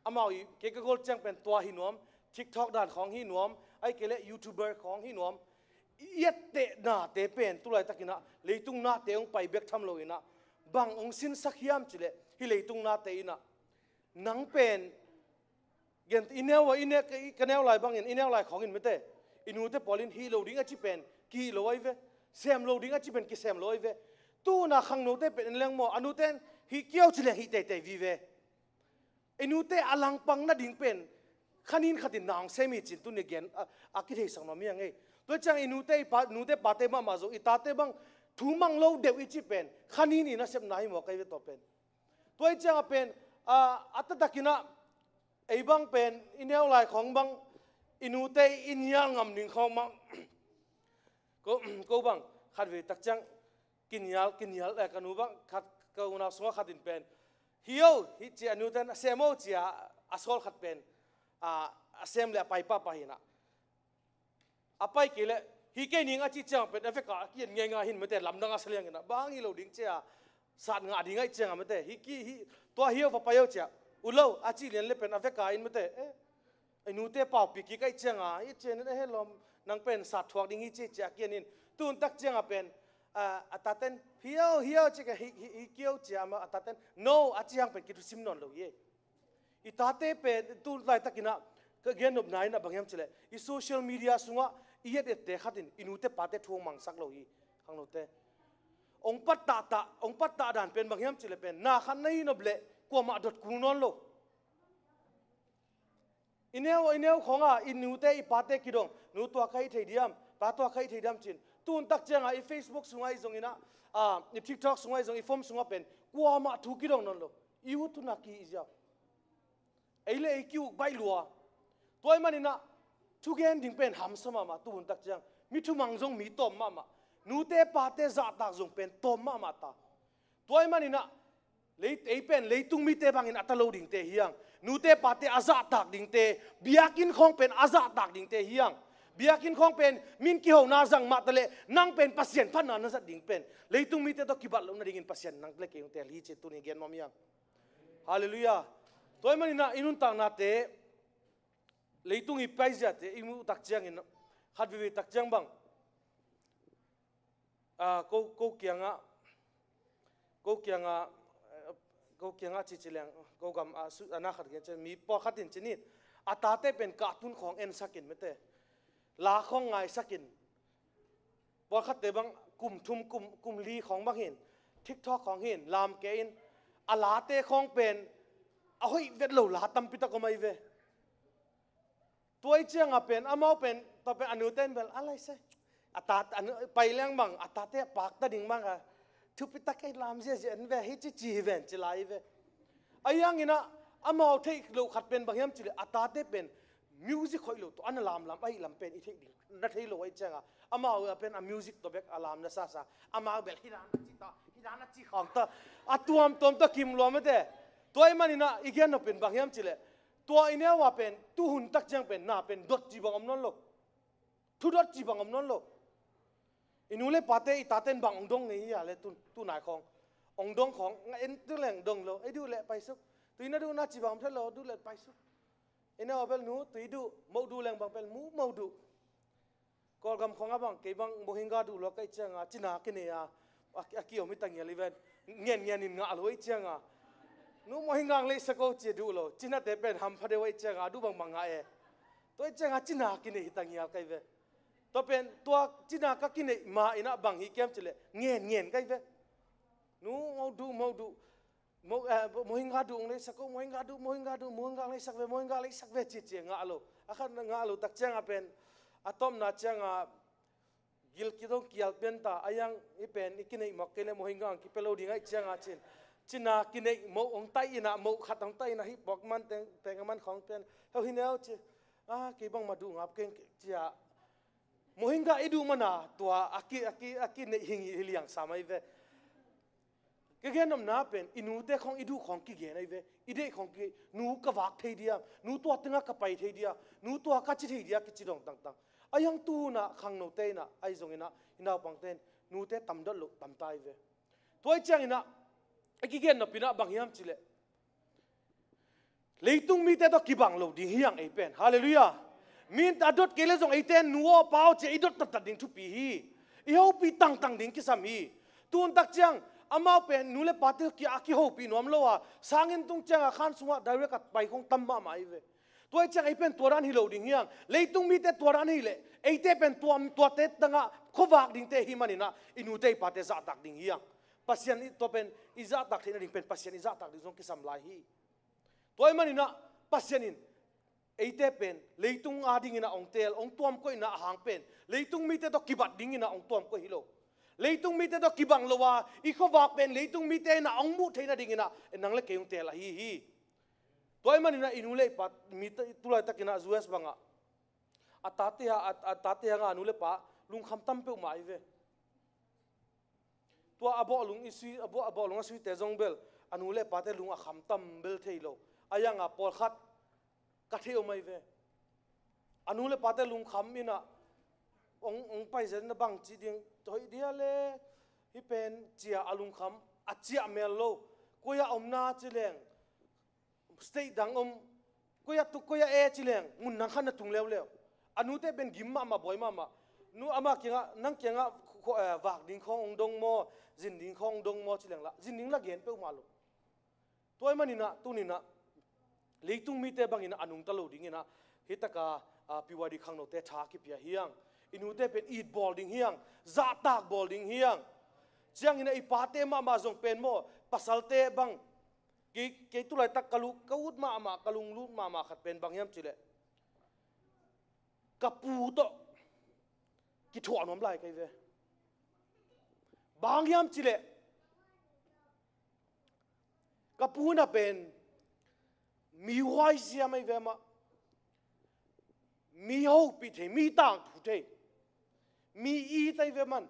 amao ke ka gol chang pen tua hi nom TikTok dan khong hi nom ai kele YouTuber khong hi nom yette na te pen tulai takina leitung na te ong pai bek tham lo ina bang ong sin sakhiam chile hi leitung na te ina nang pen gen inewa ine kanew lai bang inew lai khong in mete inu te polin hi lo ding a chi pen ki lo ai ve sem lo ding a chi pen ki sem lo ai ve tu na khang no te pen leng mo anu ten hi kiau chile hi te vi ve inu te alang pang na ding pen khanin khatin nang semi chin tu ne gen aki thei sang no mi ang ei to chang inu te pa te ma zo itate bang thu mang lo de wi chi pen khanin ina sep nai mo kai ve to pen toy chang a pen atatakina ei bang pen inew lai khong bang inu te inyal ngam ning khong ma ko bang khat ve tak chang kinyal kanu bang khat ko na so khatin pen hiyo hi chi anu tan semo chia asol khat pen asem le pai pa hina apai kile hi ke ning a chi chang pen afeka kian nge nga hin mate lamdang a seleng na bang hi lo ding chia sat nga ding ai chang mate hi to hiyo fa payo chia ulo a chi len le pen afeka in mate anu te pau pi ki kai chang a hi chen ne helom nang pen sat thuak ding hi chi chia kian in tun tak chang a pen ataten hiyo chi ka hi kiau chia ma ataten no a chiang pen ki tu sim non lo ye itate pe tu lai takina ka gen of nine na bangyam chile I social media sunga iyet ete khatin inute pate thuang mang sak lo hi khanglote ong patta dan pen bangyam chile pen na khan nei no ble ko ma dot kunon lo ineu khonga inute I pate kidong nu to khai thei diam pa to khai thei diam chin tun tak changa I Facebook sunga I zongina I TikTok sunga I zong I form sunga pen ko ma thu kidong non lo iu tu na ki ija eile ekiu bai lua toy manina thu gen ding pen ham sama ma tun tak chang mi thu mang jong mi tom ma nu te pa te za tak jong pen tom ma ta toy manina lei pen leitung mi te bangin atalo ding te hiang nu te pa te aza tak ding te biakin khong pen aza tak ding te hiang biakin khong pen min ki ho na jang ma tale nang pen pasien phan na za ding pen leitung mi te to kibat lo na ding in pasien nang tle ke te li che tu ni gen mom yang hallelujah toy manina inun tang na te leitung I paisa te imu tak chiang in khat vi tak chiang bang ko kianga chi chilang ko gam ana khat ge chen mi po khatin chinit atate pen ka tun khong en sakin mete la khong ngai sakin po khat te bang kum li khong bang hin TikTok khong hin lam ke in ala te khong pen ahoi vet lo la tam pita ko mai ve toy chiang a pen amau pen to pen anu ten bel alai se atat anu pai leng bang atate pak ta ding bang a thu pita kai lam je en ve hi chi ven chi lai ve ayang ina amau thei lo khat pen bang yam chi atate pen music khoi lo to an lam ai lam pen I thei ding na thei lo ai changa amau pen a music to bek alam na sa amau bel hi ran chi ta hidana chi khang ta atuam tom ta kim lo ma te toy manina igen no pen bangyam chile to ine wa pen tu hun tak jang pen na pen dot chi bangam non lo thu dot chi bangam non lo inule pate itaten bang ongdong nei ya le tu nai khong ongdong khong en tu leng dong lo ai du le pai suk tuina du na chi bangam thelo du le pai suk ina obel nu tuidu mo du leng bang pel mu mo du kol gam khong abang ke bang mohinga du lo kai changa china kine ya akio mi tang yali ven ngen ngen in nga loi changa nu mohinga le sako che du lo china te pen ham phade wai changa du bang manga e toi changa china kine hitang ya kai ve to pen tua china ka kine ma ina bang hi kem chile ngen ngen kai ve nu mo du mohinga du le sako mohinga le sak ve chi chi nga lo akhan nga lo tak changa pen atom na changa gil kidong kial penta ayang ipen ikine makele mohinga ki pelo dingai changa chin china kine mo ong tai ina mo khatang tai na hi bokman teng man khong pen ho hinel chi ki bang madu ngap ken chia mohinga idu mana tua aki ne hingi hiliang samai ve ke genom na pen inu te khong idu khong ki ge nai ve ide khong ki nu ka wak thei dia nu tua tinga ka pai thei dia nu tua ka chi thei dia ki chidong tang tang ayang tu na khang no te na ai zong ina ina pang ten nu te tam dot lo tam tai ve toy chang ina aki gen no pina bang hiam chile leitung mi te to ki bang lo ding hiang ei pen hallelujah min ta dot kele zong ei ten nuo pau che i dot tat ding thu pi hi i ho pi tang ding ki sam hi tun tak chang amao pen nule patil ki aki ho pi nom lo wa sangin tung chang a khan sunga direct at pai khong tam ma mai ve toy chang ei pen toran hi lo ding hiang leitung mi te toran hi le ei te pen tuam tua te tanga khowak ding te hi manina inu te pa te za tak ding hiang pasian i to pen iza tak thina ding pen pasian iza tak ding zong ki sam lai hi toy manina pasianin ei te pen leitung a ding ina ong tel ong tuam ko ina hang pen leitung mi te to kibat ding ina ong tuam ko hi lo leitung mi te to kibang lowa i khowak pen leitung mi te na ong mu theina ding ina nang le keung tel hi toy manina inule pat mi tulai takina us banga atate nga anule pa lung kham tam pe mai ve tua abo lung isui abo lung asui te jong bel anule pa te lung a kham tam bel theilo ayanga pol khat ka theu mai ve anule pa te lung kham ina ong pai zen na bang chi ding toi dia le hi pen chia alung kham a chia mel lo koya omna chileng stay dang koya e chileng mun nang khan na tung lew lew anu te ben gimma ma boy mama nu ama kinga nang kinga wak ding khong ong dong mo jin ding khong dong mo chileng la jin ding la gen pe ma lo toy manina tunina leitung mi te bangina anung ta lo ding ina hitaka piwadi khang no te tha ki pia hiang inu te pen eat ball ding hiang za tak ball ding hiang chiang ina ipate ma zong pen mo pasalte bang ke tulai tak kalu kaut ma kalung lut ma khat pen bang yam chile kapu to ki thua nom lai kai ve bang yam chile kapu na pen mi hoi sia mai ve ma mi ho pi the mi tang thu the mi i tai ve man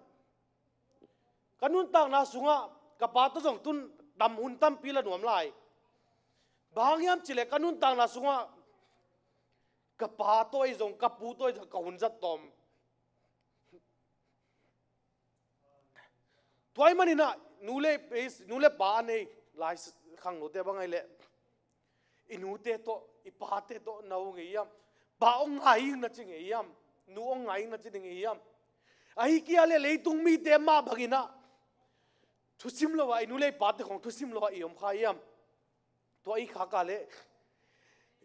kanun tang na sunga kapa to jong tun dam hun tam pi la nuam lai bang yam chile kanun tang na sunga kapa toy jong kapu toy ka hun zat tom toy manina nule pa nei lai khang no te bangai le inu te to ipa te to nau nge yam ba ong ngai na ching nge yam nu ong ngai na ching nge yam ai kia le leitung mi te ma bhagina thusim lo wa inu le pa te khong thusim lo wa iom kha yam to ai kha ka le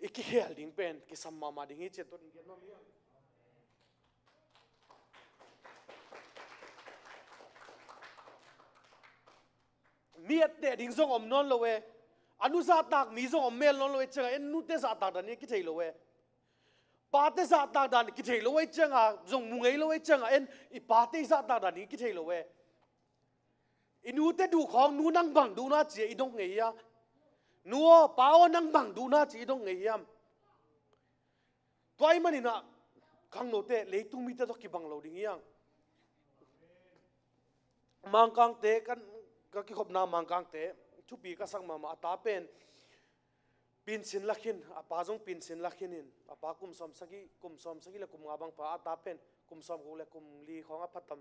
iki hel ding pen ki samma ma ding che to ding no mi miat te ding zong om non lo we anu za tak mi zong om mel non lo we changa en nu te za tak dan ni ki thei lo we pa te za tak dan ki thei lo we changa zong mu ngei lo we changa en I pa te za tak dan ni ki thei lo we inu te du khong nu nang bang du na che I dong ngei ya nuo pao nang bang du na chi dong ngei yam toy manina khang no te leitung mi te to ki bang lo ding yang mang kang te ก็คิดขบน้ำมังกังเตะทุกปีก็สักมาตาเป็นปินสินลักขินอาปาจงปินสินลักขินินอาปากุมสมสกิและกุมงาบังปาตาเป็นกุมสมกูและกุมลีของอาพัตตม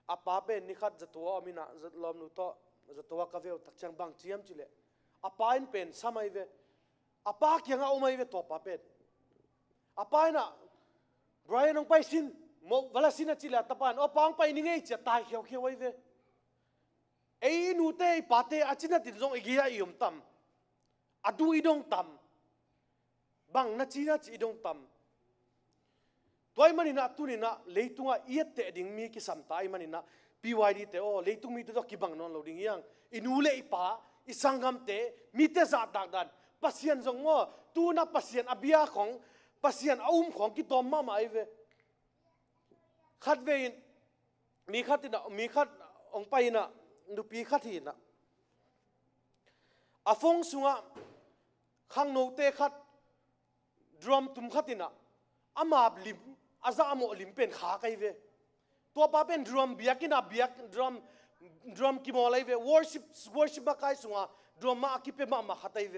อาปาเป็นนิคัดจะตัวอามินะจะลอมนุโตจะตัวกาเวลตักจังบังเจียมจิเลอาปาอินเป็นสมัยเวอาปาเกียงเอาไม่เวตัวปาเป็นอาปาอินะไบรอันองไปสินโมเวลาสินจิเลตาปานอาปางไปนี่ไงจะตายเขียวไว้เวไอ้นูเตไอ้ปาเตอาจินาติดจงไอ้เกียร์ยมตั้มอดูอีดงตั้มบังนัจีนัจีดงตั้มตัวไอ้มันนี่นะตัวนี่นะเลยตัวเอียดเตะดิ่งมีกิสัมตาไอ้มันนี่นะBYDเตะโอเลยตัวมีตัวกิบังนอนเราดิ่งยังอินูเล่ไอ้ป้าอิสังกัมเตะมีเตะจัดดักดันปัสยันจงว่าตัวนับปัสยันอภิยาของปัสยันอุ้มของกิตอมมาไอ้เวขัดเวรมีขัดที่นะมีขัดองไปนะดูปีขัดที่นะอาฟงสุงะข้างโนเตขัดดรัมตุมขัดที่นะอามาบลิมอาซาโมลิมเป็นขาไกเวตัวป้าเป็นดรัมเบียกินะเบียกดรัมกิโมไลเวworshipมาไกสุงะดรัมมาคิเปมาขัดไอเว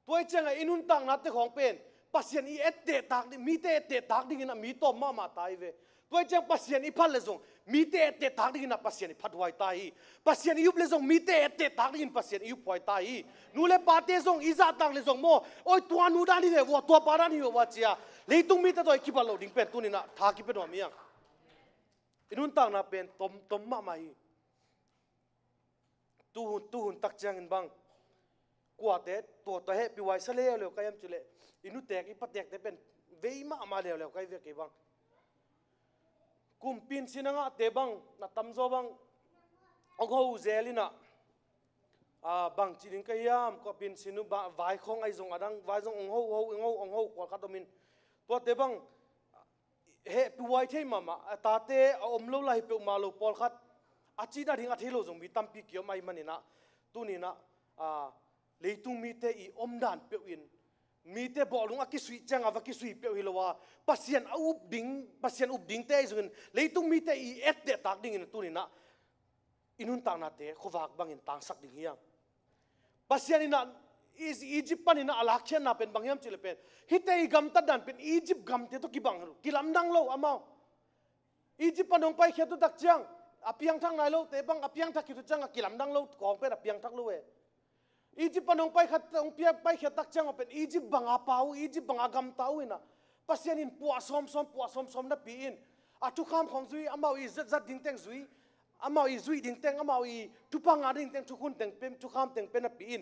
ตัวไอ้เจ้าไอ้อินุนตังนัดเตของเป็นปัสยันอีเอตเตตักมีเตเตตักดิ่งนะมีตัวมาตายเวตัวเจ้าปัสยันอีพัดเลยส่งมีเตเตตักดิ่งนะปัสยันอีพัดไว้ตายปัสยันอียุบเลยส่งมีเตเตตักดิ่งปัสยันอียุบไว้ตายนูเลปาเตส่งอีจ่าตังเลยส่งโมโอ้ยตัวนูดานี่เววัวตัวปารานี่เววัวเจียเลยตุ้งมีแต่ตัวคิบัลโลดิ่งเป็นตัวนี่นะทาคิเป็นว่ามีอย่างอินุนตังนะเป็นตมมาไม่ตูหุนตักจังอินบังกว่าแต่ตัวเหตุปีไว้เสลียวก็ยังจุเลอินุแตกอีปัดแตกแต่เป็นเวมาเร็วก็ยังเวกบังกุมปินสินังเตบังนัตมโซบังองเขาเจลินะบังจีดิงกยามก็ปินสินุบะวายของไอซงอดังวายซงองเขากว่าขัดมินตัวเตบังเฮปีไว้เทมาตาเตอมโลไลเปมาโลปอลขัดอาจีดาดิ่งอาทิโลซงมีตัมปีเกี่ยวไม่มันนี่นะตัวนี้นะเลยตุงมีเตอีอมดานเปียวอินมีเตบอกลุงอากิสุยจังอากิสุยเปียวฮิลวาปัสยันอุบดิ่งเตอินเลยตุงมีเตอีเอตเตตักดิ่งอินตัวนี้นะอินุนต่างนาเตขวากบังอินต่างสักดิ่งเฮียงปัสยันอินะอียิปต์ปันอินะอาลักเชนนาเป็นบางยามจิเลเป็นฮิเตอีกัมตัดดันเป็นอียิปต์กัมเตตุกิบังกิลำดังโลอามาอียิปต์ปันองไปเขตุตักจังอภิยังทั้งนายโลเตบังอภิยังทักกิตุจังกิลำดังโลของเป็นอภิยังทักโลอียิปต์ปนองไปขัดองเปียไปขัดตักจังเป็นอียิปต์บังอาเปาอียิปต์บังอากำเต้าอินะปัสยันอินปัวสมนับปีอินทุกคำของซุยอามาอีจัดดิ่งเต็งซุยอามาอีซุยดิ่งเต็งอามาอีทุกปังอาดิ่งเต็งทุกคนเต็งเป็นทุกคำเต็งเป็นนับปีอิน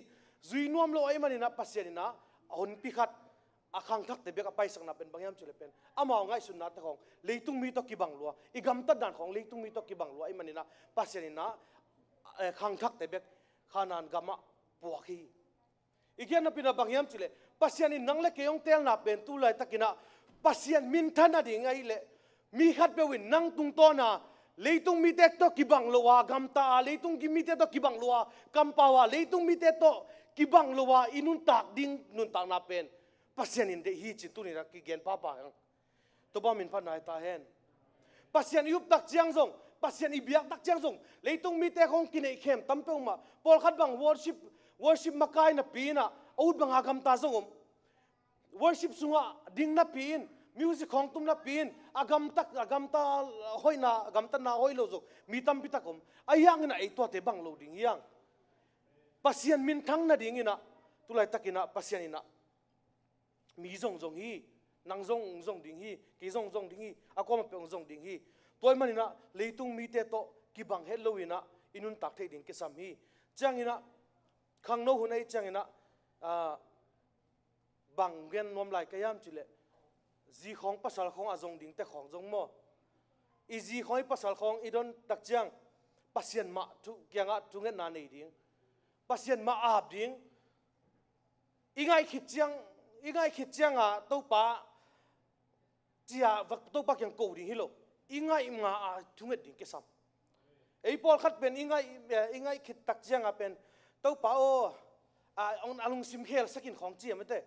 ซุยนวมโลไอมันอินะปัสยันอินะหุ่นปีขัดอาคังทักแต่เบียกไปสักนับเป็นบางยามจุลเป็นอามาง่ายสุดนัดของเลยตุงมีตกิบังลัวอีกำตัดด่านของเลยตุงมีตกิบังลัวไอมันอินะปัสยันอินะคังทักแต่เบียกขานานกามะปวกีอีกอย่างนับเป็นบางยามจิเลปัสยันอินังเล็กยองเตลนับเป็นตุลายตะกินะปัสยันมินทันนาดิ่งไงเล่มีขัดเปวินนังตุงโตนาเลยตุงมีเตตโตกิบังลัวกัมตาเลยตุงกิมีเตตโตกิบังลัวกัมปาวาเลยตุงมีเตตโตกิบังลัวอินุนตักดิ่งนุนตักนับเป็นปัสยันอินเดฮีจิตุนี่รักกิเกนป้ายังตัวบ้ามินพันนายตาเห็นปัสยันยุบตักเจียงซงปัสยันอิบิยักตักเจียงซงเลยตุงมีเตของกินไอเข้มตั้มเป้ามาพอขัดบังworship makai na pina out bang agam ta zongom worship sunga ding na pin music khong tum na pin agam ta hoina agam ta na hoilo zo mitam pitakom ayang na ito te bang lo ding yang pasien min thang na ding ina tulai takina pasien ina mi zong hi nang zong ding hi ki zong ding hi akom pe zong ding hi toy manina leitung mi te to ki bang hello ina inun tak the ding ke sam hi chang ina khang no hunai chang ina bang gen nom lai kayam chile ji khong pasal khong azong ding te khong jong mo i ji khoi pasal khong idon tak chang pasien ma thu kyanga thungen na nei ding pasien ma ap ding ingai khit chang a to pa chia vak to pa kyang ko ding hilo ingai ma a thunget ding ke sam ei pol khat pen ingai khit tak chang a pen to pa o on alung sim khel sakin khong chi amate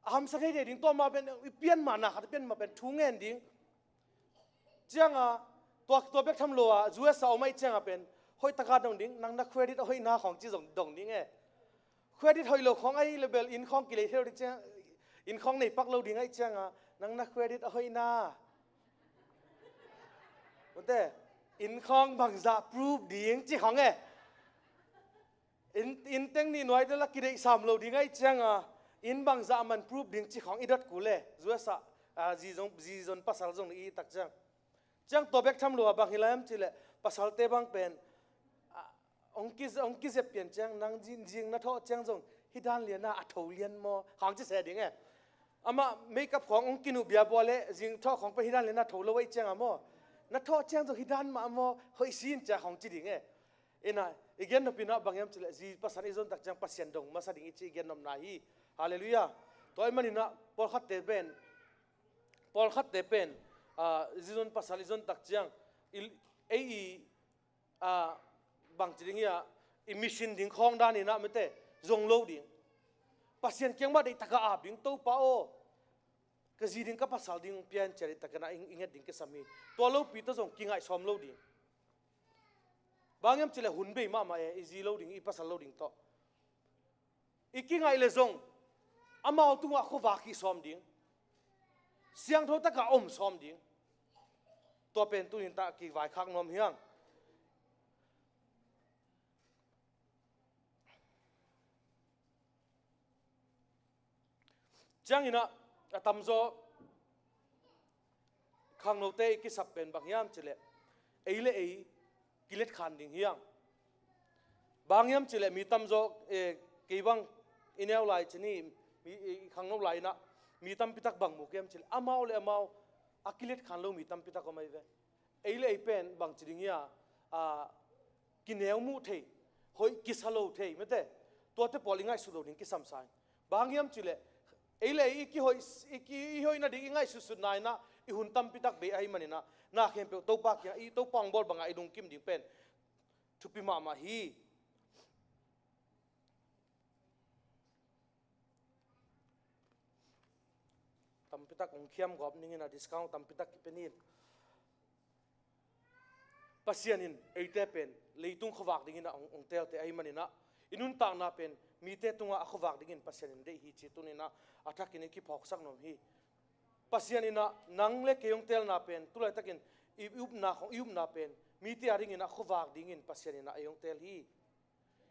ham sa thei ding to ma pen pian ma na khat pen ma pen thungen ding changa ตัวเบกทำลัวจูเอสเอาไม่เจ้าเป็นห้อยตะการดงดิ้งนังนักเครดิตห้อยหน้าของจีดงดิ้งเครดิตห้อยโลของไอ้เลเวลอินของกิเลสเท่าที่เจ้าอินของในปักเราดิ้งไอ้เจ้านังนักเครดิตห้อยหน้าแต่อินของบางจะพรูฟดิ้งจีของอินเต็งนี่หน่วยเดลักกิเลสสามเราดิ้งไอ้เจ้าอินบางจะมันพรูฟดิ้งจีของอีดัดกูเลยจูเอสจีจนภาษาจงอีตักจังจังตัวเบกทำลัวบางฮิลามจิเลภาษาเตบังเป็นองค์กิเซเปลี่ยนจังนังจิงนัทโตจังจงฮิดานเลียนาอัฐเลียนมอของจะเสียดิ้งอามาเมกับขององค์กินุเบียบอลเล่จิงท่อของไปฮิดานเลียนาโถลไว้จังมอนัทโตจังจงฮิดานมามอเฮยซีนจะของจิดิ้งน่ะอีกอย่างนึงเป็นบางอย่างจิเลจีภาษาอิจนตักจังภาษาดงมาสดิ้งอีกอย่างนึงนายฮาเลลูยาตัวไอ้มันนี่นะพอขัดเตเป็นพอขัดเตเป็นจิจนภาษาอิจนตักจังบางทีเนี่ยมิชชันดิ้งของด้านนี้นะไม่เตะจงโลดิ้งภาษาเกี่ยงมาได้ตะกะอาบดิ้งตัวป้าโอก็จีดิ้งกับภาษาดิ้งเปลี่ยนเฉลี่ยตะกันนะอิงเฮ็ดดิ้งก็สามีตัวโลปีตัวจงกิ่งไอ้ซ้อมโลดิ้งบางอย่างเฉลี่ยหุ่นเบย์มาอีจีโลดิ้งอีภาษาโลดิ้งต่ออีกิ่งไอ้เลยจงอามาเอาตัวขวาขี้ซ้อมดิ้งเสียงโทตะกะอมซ้อมดิ้งตัวเป็นตัวนินตะกี่วายข้างนมเฮียงจังอินะตำโจข้างโนเตกิสับเป็นบางอย่างเฉลี่ยเอกิเลสขันดิ่งเฮียงบางอย่างเฉลี่ยมีตำโจกี่บังอินเอลไลชนี่มีข้างโนไลนะมีตำพิทักบังมุกยามเฉลี่ยอามาอากิเลสขันเรามีตำพิทักก็ไม่เว้เป็นบางจริงเนี่ยกินเอลมูเทหอยกิสฮัลโลเทไม่เตตัวเตปอลิงไงสุดโดดิ้งกิสัมสายบางอย่างเฉลี่ยอีกหอยน่ะดิ้งง่ายสุดๆนายนะอีหุ่นตั้มพิทักเบย์ไอ้มันนี่นะน่าเข้มเปรี้ยวตัวปากอย่างอีตัวปังบอลบางไอ้ดุงกิมดิ้งเป็นทุพิมาฮีตั้มพิทักองเข้มกอบนี่นะดิสคาวตั้มพิทักเป็นนี่ปัสยานินไอ้เตเป็นเลยตุงขวากดิ้งนะองเตลเตไอ้มันนี่นะอินุนต่างน่าเป็นมีเตตุงขวากดิ้งปัสยานินได้ฮีจิตุนี่นะอาทักกินกี่พอกสักหน่อยฮีปัสยานินะนังเล็กยองเตลน่าเป็นตุเลยตักินอิบนาของอิบนาเป็นมีเตอาริงินะขวากดิ้งปัสยานินะยองเตลฮี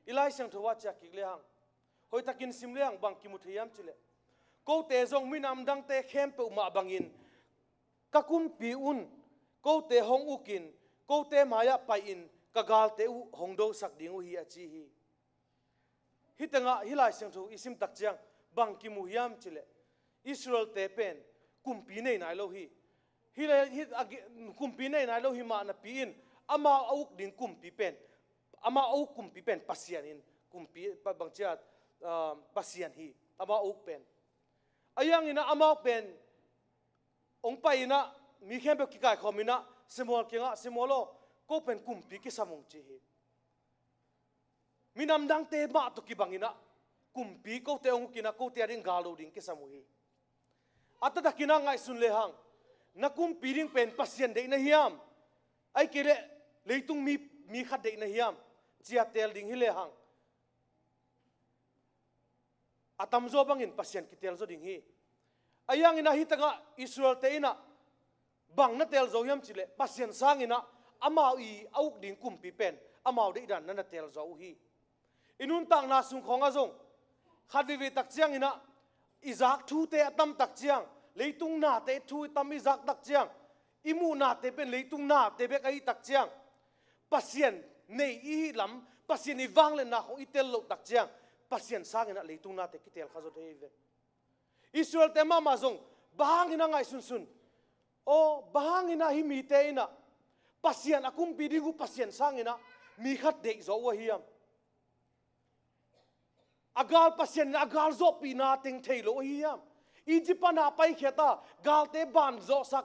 อีไลเสียงทว่าจากกิเลหังหอยตักินซิมเลหังบางกิมุทยามจิเลกูเตจงมินำดังเตเข้มเปอุมาบังอินกักุมปีอุนกูเตหงอุกินกูเตมายะไปอินกะกาลเตอุหงโดสักดิ้งอุฮีอาจีฮีฮิตังะฮิไลเสียงทอิสิมตักจังบางกิมุยามจิเลอิสราเอลเตเป็นกุมปีในนายโลฮีฮิกุมปีในนายโลฮีมานะปีอินอามาเอาดิ้งกุมปีเป็นอามาเอากุมปีเป็นปัสยานินกุมปีบางจัดปัสยานฮีอามาเอาเป็นอายังอินะอามาเป็นองไปนะมีแค่แบบกิกายคอมินะสมอลเกียงะสมอลโลก็เป็นกุมปีกิสมงจีฮีมีนำดังเตมาตุกิบังอินะกุมปีก็เตองกินะก็เตอริงกาลูดิ้งกิสมุฮีอัตตะกินะไงสุนเลหังนักกุมปีดิ้งเป็นปัสยันเดนะฮิยามไอ้เกเรเลยตุงมีขัดเดนะฮิยามเจียเตลดิ้งฮิเลหังอาตัมโซบังอินปัสยันกิเตลโซดิ้งฮีอายังอินะฮิตังะอิสราเอลเตอินะบังนัเตลโซฮิยามจิเลปัสยันสางอินะอามาอีเอาดิ้งกุมปีเป็นอามาเดดันนัเตลโซฮีอินุนต่างนาสุงของอาจงขัดวิเวตักเจียงอินะอิซักทูเตะตั้มตักเจียงเลยตุงนาเตะทูตั้มอิซักตักเจียงอิมูนาเตเป็นเลยตุงนาเตเบกไอตักเจียงปัสยันในอีลำปัสยันอีวังเลนะของอิเตลโลตักเจียงปัสยันสร้างอินะเลยตุงนาเตกิเตลข้าจดเฮเวอิสราเอลเตมามาจงบางอินะไงสุนโอบางอินะฮิมีเตอินะปัสยันอากุมปีดิกุปัสยันสร้างอินะมีขัดเด็กโจวะฮิยามอากาลปัสยันอากาลโซปีนาติงเทโลฮิยามอีจิปนาไปเขตากาลเตบานโซสัก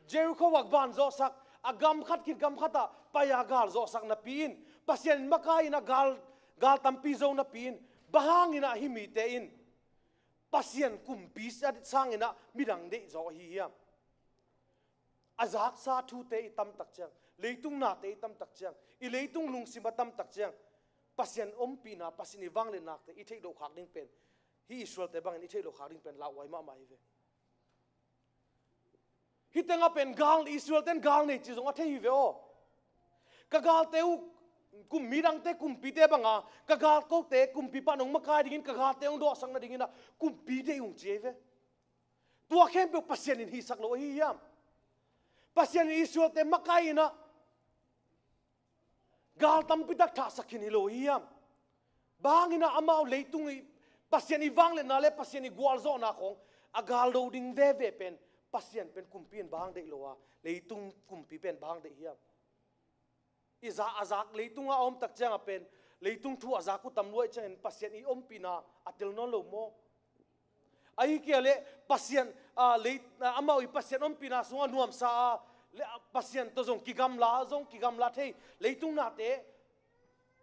เจริโควักบานโซสักอากามขัดกินกำขัดไปอากาลโซสักนับปีนปัสยันมาคายนะกาลตัมปีโซนับปีนบางอินะฮิมีเตอินปัสยันกุมปีสัดสร้างอินะมิดังเดโซฮิยามอาซักซาทูเตอิตัมตักเจง leitung na te tam tak chiang I leitung lung simatam tak chiang pasien pi na pasini wang le nak te I thei do khak ding pen hi Israel te bang I thei do khak ding pen la wai ma mai ve hi tenga pen gal Israel ten gal nei chi zong a thei ve o ka gal te u kum mirang te kum pi te banga ka gal ko te kum pi pa nong ma kai dingin ka gal te ong do sang na dingin na kum pi te ung che ve tua khem pe pasien in hi sak lo hi yam pasien Israel te ma kai na gal tam pi tak tha sakin hi lo hi yam bangina amao leitung I pasien I wang le na le pasien I gwal zo na khong agal do ding ve ve pen pasien pen kumpien bang de lowa leitung kumpi pen bang de hiam iza azak leitung a om tak chang a pen leitung thu azak ku tam loi chen pasien I om pina atel non lo mo ai ke le pasien a le amao I pasien om pina sunga nuam sa le pasien to zong kigam la thei leitung na te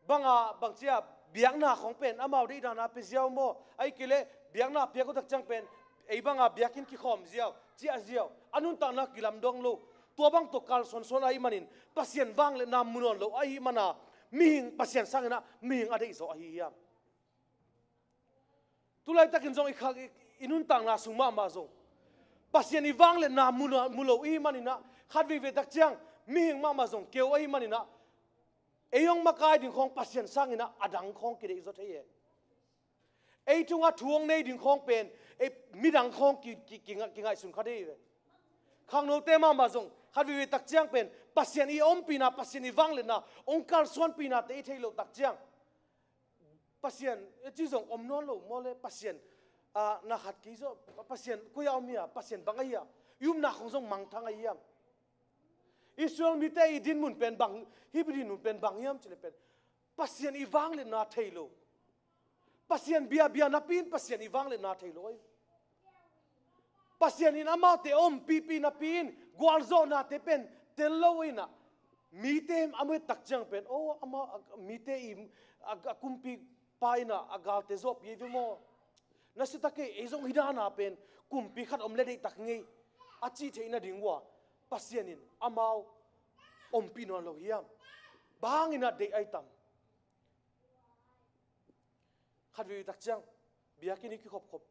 banga bangchia biang na khong pen amao de na pe ziaw mo ai ke le biang na pe ko tak chang pen ei banga biakin ki khom ziaw chi a ziaw anun ta na kilam dong lo tua bang to kal son ai manin pasien wang le nam munon lo ai mana ming pasien sang na ming ade zo ai ya tulai takin zong I khak inun tang na suma ma zo pasien I wang le nam mulo I manina khat vi ve tak chiang ming ma ma zong keu ai manina eyong makai ding khong pasien sang ina adang khong ki de zo thei ei tunga thuang nei ding khong pen e midang khong ki ngai sun khade ve khang no te ma zong khat vi tak chiang pen pasien I om pina pasien I wang le na ong kal son pina te thei lo tak chiang pasien chi zong om non lo mo le pasien a na khat ki zo pasien ku ya om ya pasien bangai ya yum na khong zong mang thang ai yam Israel mi te I din mun pen bang hibrin mun pen bang yam chile pen pasien I wang le na thei lo pasien bia na pin pasien I wang le na thei lo pasien in amau te om pi na pin gwal zo na te pen tel lo ina mi te amoi tak chang pen o ama mi te I kumpi paina agal te zo pi ve mo na se take e zong hidana pen kumpi khat om le dei tak ngei achi theina dingwa pasien in amau om pi non lo hiam bangina dei ai tam khat vi tak chang biakini ki khop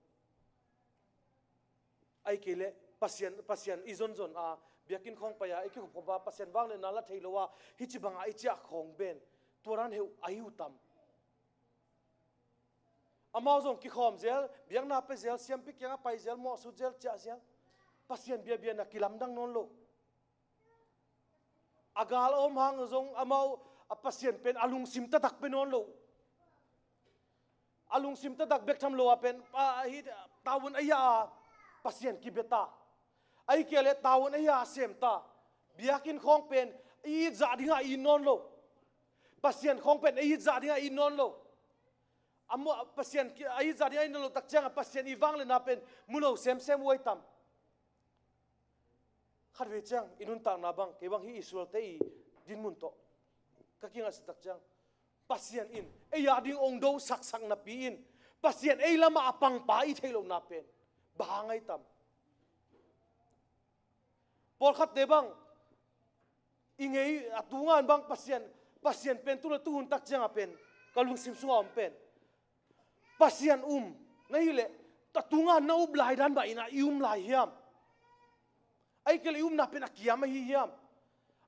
ai kele pasien izon a biakin khong pa ya ai ki khop ba pasien wang le na la theilowa hi chi banga ai cha khong ben turan heu ayu tam amao zong ki khom zel biang na pe zel siam pi kya pai zel mo su zel cha zel pasien bia na kilam dang non lo agal om hang zong amao a pasien pen alung sim ta tak pe non lo alung sim ta dak bek tham lo pen hi tawun aya pasien ki beta ai kele tawun aya sem ta biakin khong pen I za dinga I non lo pasien khong pen I za dinga I non lo amo pasien ki ai za dinga I non lo tak chang pasien I wang le na pen mulo sem wai tam khat ve chang inun ta na bang ke bang hi Israel te I din mun to ka kinga sa tak chang pasien in e ya ding ong do sak na pi in pasien e lama apang pa I thailo na pen bangai tam por khat de bang ingei atungan bang pasien pen tu hun tak chang a pen kalung sim sunga om pen pasien nei le tatungan na ublai dan ba ina lai hiam ai kele na pen akia ma hi hiam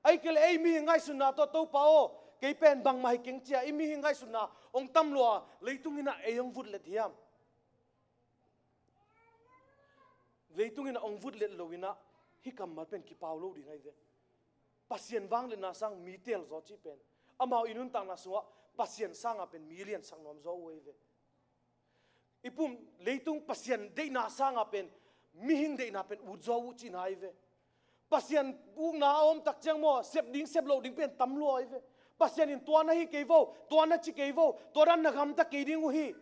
ai kele ei mi ngai sun na to pao ke pen bang mai keng chia imi hingai suna ong tam lo leitungina eyong vut let hiam leitungina ong vut let loina hi kam mal pen ki paulo di ngai ve pasien wang le na sang mi tel zo chi pen amao inun tang na suwa pasien sang a pen million sang nom zo we ve ipum leitung pasien de na sang a pen mi hing de na pen u zo u chi nai ve pasien bu na om tak chang mo sep lo ding pen tam lo ai ve pasien in tua na hi kevo tua na chi kevo tua ran na gam ta ke ding hi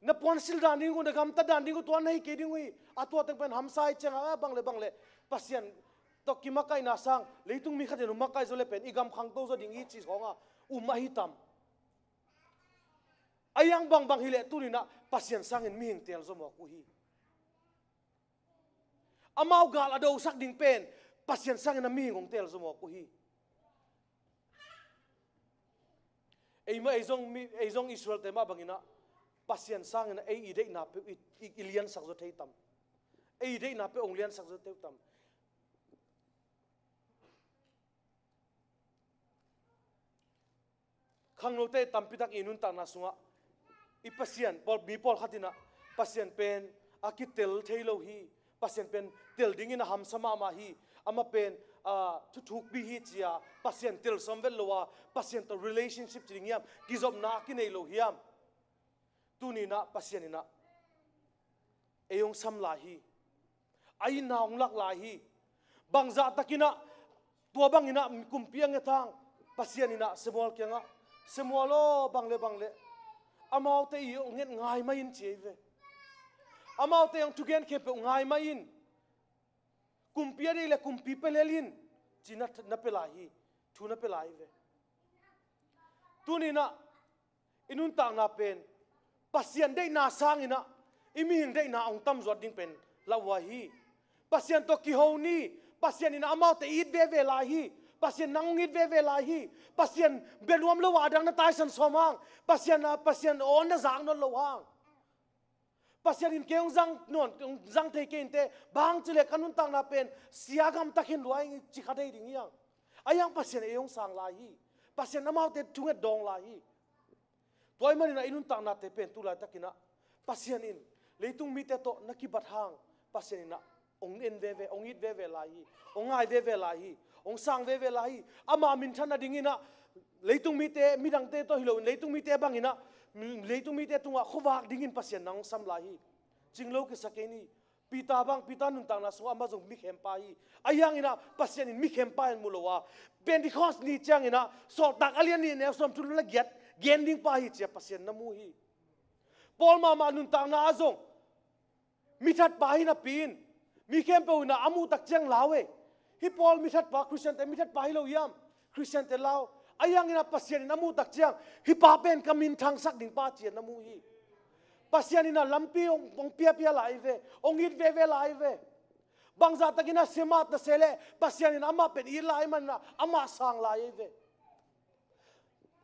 na pon sil dan ding na gam ta dan ding tua na hi ke ding hi a tua teng pen ham sai chang a bang le pasien to ki makai na sang leitung mi khaden makai zo le pen igam khang to zo ding hi chi songa ma hi tam ayang bang hi le tu ni na pasien sang in mi hing tel zo mo ku hi amau gal ado sak ding pen pasien sang in mi hing tel zo mo ku hi ei ma ei zong Israel te ma bangina pasien sang ina ei idei na pe ilian sak zo thei tam ei idei na pe ong lian sak zo thei tam khang no te tam pitak inun ta na sunga I pasien pol mi pol khatina pasien pen akitel thailo hi pasien pen tel ding in ham sama ma hi ama pen thu thuk bi hi chia pasien tel somvel lowa pasien to relationship ching yam kizob na ki nei lo hiam tuni na pasien ina eyong sam la hi ai naung lak la hi bangza takina tua bangina kumpiang thang pasien ina semol kyanga semolo bangle amau te i nget ngai mai in cheve amau te yang tugen ke pe ngai mai in kumpia de le kumpi pelelin china na pelahi thu na pelai ve tunina inun tang na pen pasien de na sang ina imi hing de na ong tam zot ding pen lawahi pasien to ki ho ni pasien ina amau te it ve la hi pasien nang it ve la hi pasien beluam lo wadang na tai san somang pasien on na zang non lo wang pasien in keong zang te ke inte bang chile kanun tang na pen siagam takin luai chi khadei ding yang ayang pasien eyong sang la hi pasien amau te thunget dong la hi toy mani na inun tang na te pen tu la takina pasien in leitung mi te to nakibat hang pasien ina ong en ve ong it ve la hi ong ai ve la hi ong sang ve la hi ama min thana ding ina leitung mi te midang te to hilo leitung mi te bang ina leitung mi te tunga khowak dingin pasien nang sam la hi jinglo ke sakeni pita nun tang na so ama jong mi khem pa hi ayang ina pasien in mi khem pa en mulowa Pentecost ni chang ina so tak alian ni ne som tul la get gending pa hi che pasien namu hi pol ma nun tang na azong mi that pa hi na pin mi khem pe na amu tak chang lawe hi pol mi that pa Christian te mi that pa hi lo yam Christian te lao ayang ina pasien namu tak chang hi pa pen kamin thang sak ding pa chien namu hi pasien ina lampi ong pia lai ve ong it ve lai ve bangza takina semat na sele pasien ina ama pen i lai man na ama sang lai ve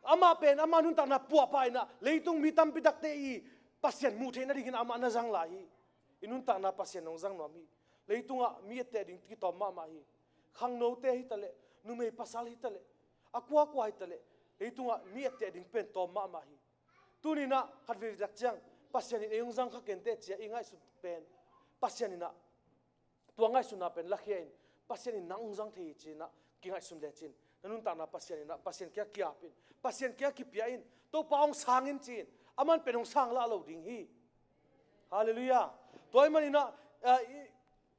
ama pen ama nun ta na puwa pa ina leitung mi tam pidak te i pasien mu the na ding ama na jang lai inun ta na pasien nong jang no mi leitunga mi te ding ki tom ma hi khang no te hi tale nu me pasal hi tale akwa hi tale leitunga mi te ding pen tom ma hi tunina khatve dak chang pasien in eyong jang kha kente chia ingai su pen pasien ina tuangai su na pen la khen pasien in nang jang thei china kingai sun le chin nanun ta na pasien ina pasien kya pin pasien kya ki pia in to paung sang in chin aman penong sang la lo ding hi hallelujah toy manina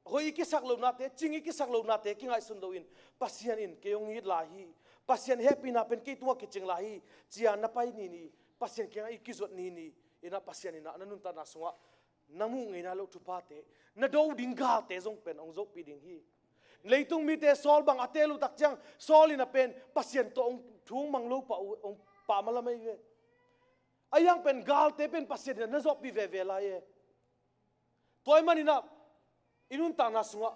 hoi ki sak lo na te chingi ki sak lo na te kingai sun lo in pasien in keong hit la hi pasien happy na pen ki tuwa ki ching la hi chia na pai ni pasien kya i ki zot ni ina pasien ina nanun ta na sunga namu ngai na lo tu pa te na do ding ga te jong pen ong jok pi ding hi leitung mi te sol bang atelu tak chang sol ina pen pasien to ong thung mang lo pa ong pa mala mai ve ayang pen gal te pen pasien na jok pi ve la ye toy manina inun ta na sunga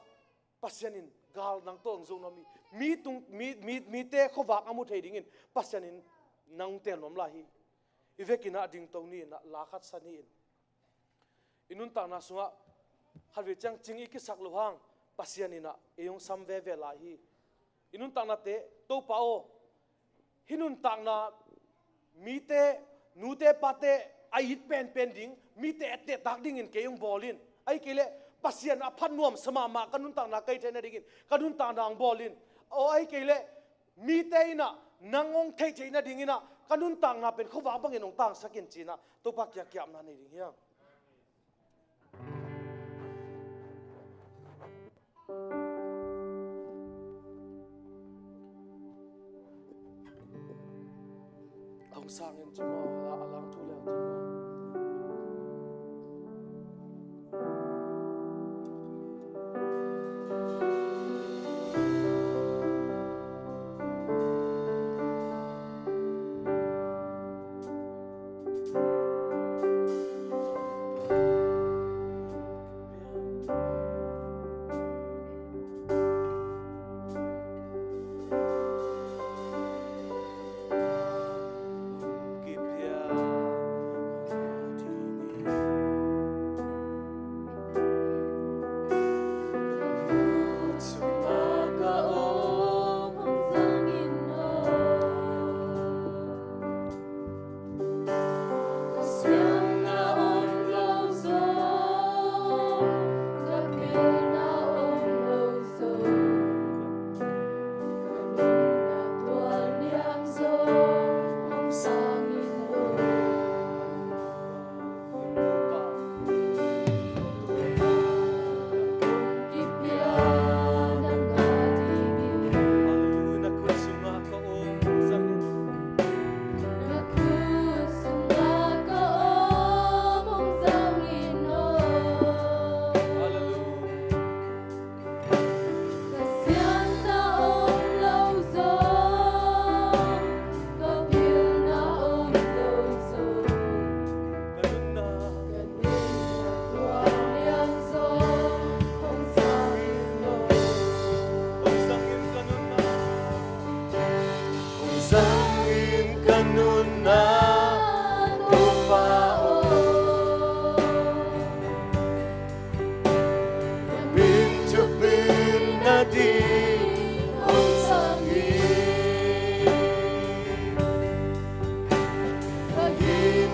pasien in gal nang to ong jong no mi te khowak amu thei ding in pasien in nang te nom la hi ivekina ding to ni na la khat sani in inun ta na sunga khalwe chang chingi ki sak lo hang pasien ina eyong sam ve la hi inun ta na te to pa o hinun ta na mi te nu te pa te ai pen ding mi te ate tak ding in keyong bolin ai kele pasien a phan nuam sama ma kanun ta na kai thena ding kanun ta nang bolin o ai kele mi te ina nangong thei cheina ding ina kanun tang na pen khowa bangin ong tang sakin china to pa kya na nei ding hiang ong sang in chimo alang thu le chimo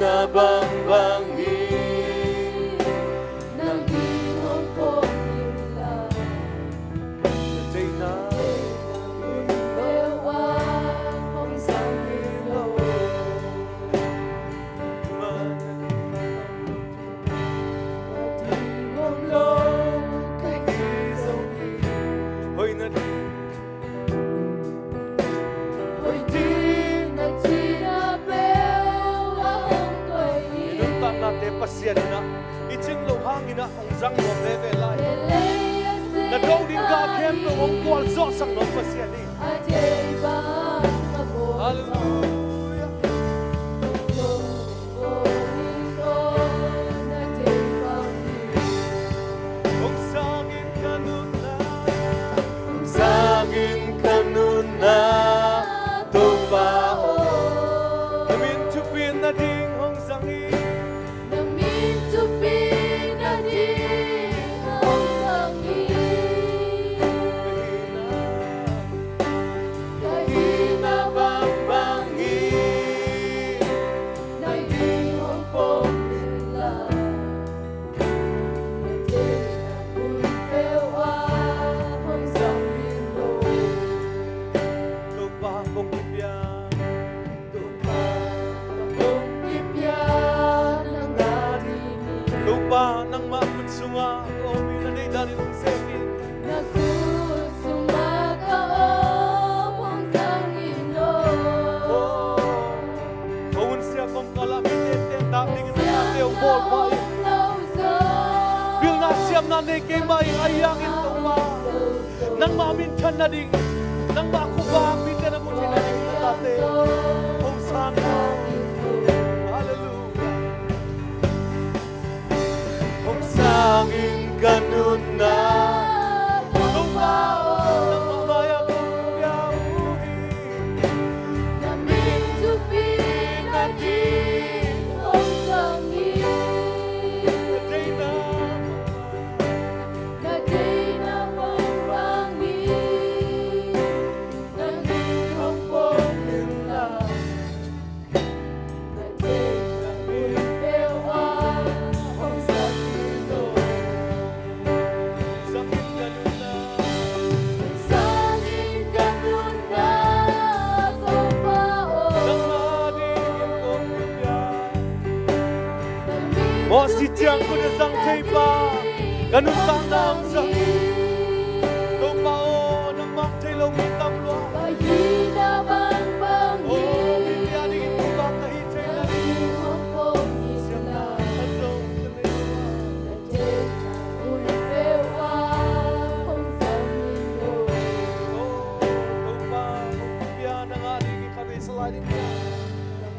hinabang-bangi ng iyong pumila. Natay na unbewan ang sangilo. Madimong loob kay Isogi. Hoy na Hoy di na tinapel ang ko'y inuntan natin pasyan na iching luhangin na ang zang mo bevelay na daw din kakem to ang kual zosang no pasyan ni Hallelujah. Kung sangin kanuna Kung sangin kanuna tupao Namin tupin na ding hong sangin Namin tupin na din ang sangin. Kahina Hinabang-bangi na iyong pumila. Hindi na unbewa ang sangilo. Tupa kong ibyan Tupa akong ibyan ang narinig. Tupa nang mapunsunga o binanay dali ng sekin Nagsusumagaw ang sangilo. Kung siya kong kalamit taping na natin ang ball pa Bil na siyam na ni kay may ayangin tupa Nang mamintan na ding Nang makubang minta na mong tinaling na dati Kung sana Hallelujah Kung sangin ganun na Tumao Nang mamaya kong yahuhin Namin tupin na din ang sangin. Day na Na di na pangwangin ng iyong pumila. Na di na unbewa ang sangilo. Sangin ganun na Sangin ganun na tupao. Nang madigin kong ibyan Namin O si Tiang ko na sang taypa Ganun sang nam sa Tupao Nang magtaylong itamlo Kahina bang O bangin binyadigin ko bang kahitay na rin iyong pumila. Azong tumiwa Na di na unbewa ang sangilo. Tupa kong ibyan Ang adigin kami sa lalim niya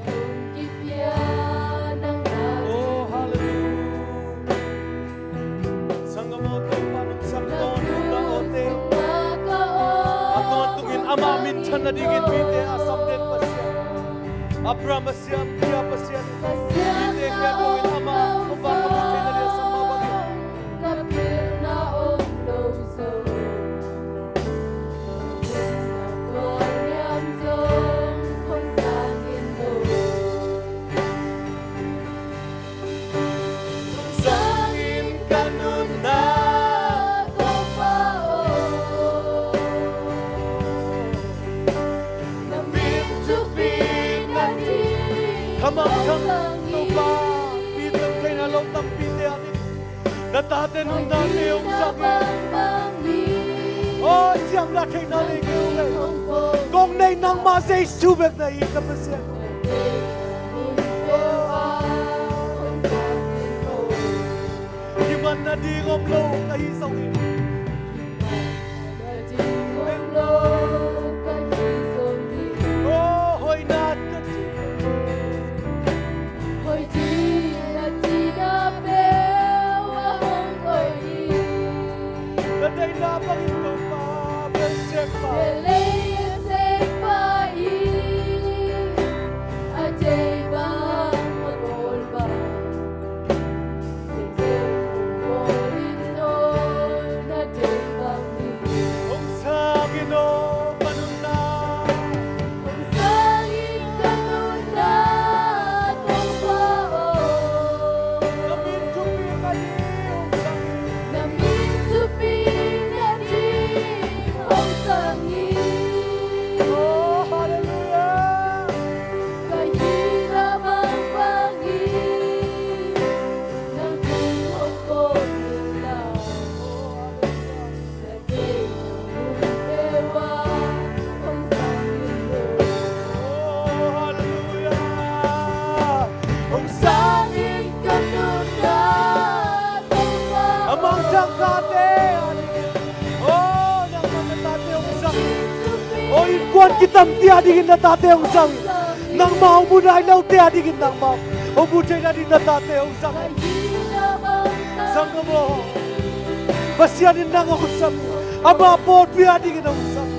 Kung kipyan ang Oh, hallelujah Sangamo tupa ng sangkon Ng daote At tungin ama minsan na digit binte asam din pa siya. Abraham siya, kaya pa siya. Binte kaya gawin ama, kung baka matay na niya sa mabagi. Kapil na omloso. Na tuwanyang zong kung sangin mo. Sangin kanun na. Tupao. Namin tupin na din Kamangkang ang tupa, sangin. bitang kay nalaw ng binte atin. Natatanong natin yung sakit. Oh, siyang natin naligay. Kung na'y nang masay subek na ikapasyan. Iman na di ngomlo kahisawin. Oh, hoy nat kati. Naday na pangito pa, besek pa. Kung sa Ginoo manuna. Sangin ka nun na, tupa tam tia digin na tate ang sang nang mau muna ilaw tia digin nang mau o bucay na din na tate ang sang mo pasyanin nang ako sa aba po tia digin ang sang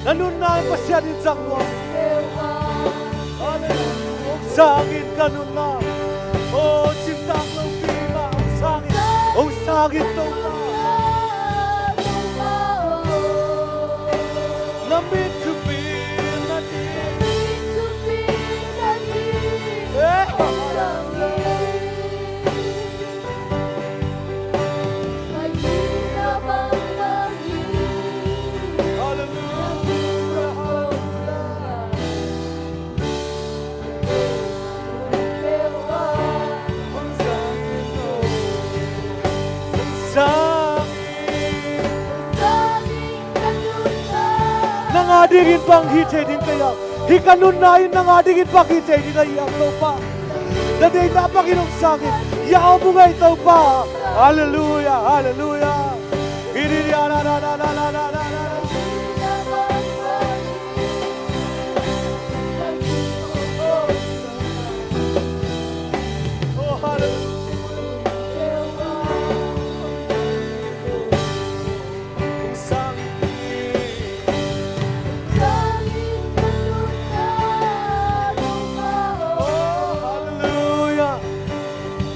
nanun na pasyanin sang mo sangin kanun na o cintang ng bima ang sangin to na Namit to be Nangadingin pang hitay din kaya hikanunayin nangadingin pang hitay din na iyang pa daday na Panginoong sakit yaw mo nga ito pa hallelujah hallelujah oh hallelujah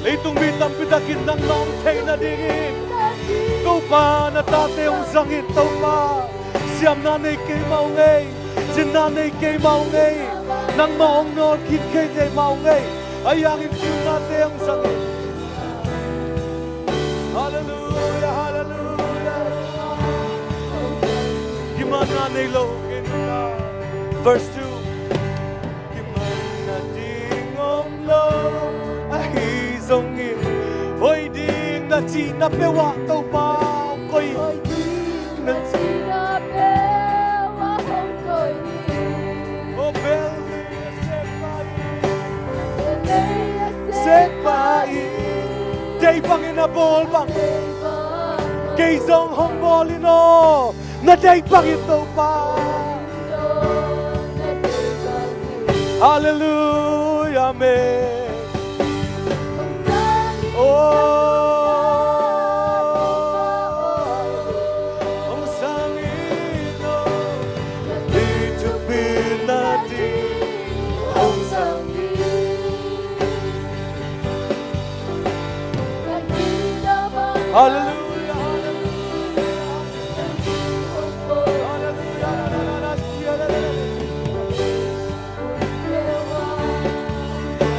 itong bitang pidakin ng mountain na dingin ikaw pa natate ang sangit ikaw pa siyam nanay kay maungay si nanay kay maungay nang maong norkid kay day maungay ayangin ko natin ang sangit hallelujah hallelujah gimana nanay lo verse 2 gimana dingom lo Zongin, oi ding na china pewa tau pa koi, oi ding na china pewa koi, oh belly sepai, day bangin na bol bang, kay zong hong bolino, na day bangin tau pa, hallelujah amen. Ang sangin dito pinati ang sangin hallelujah hallelujah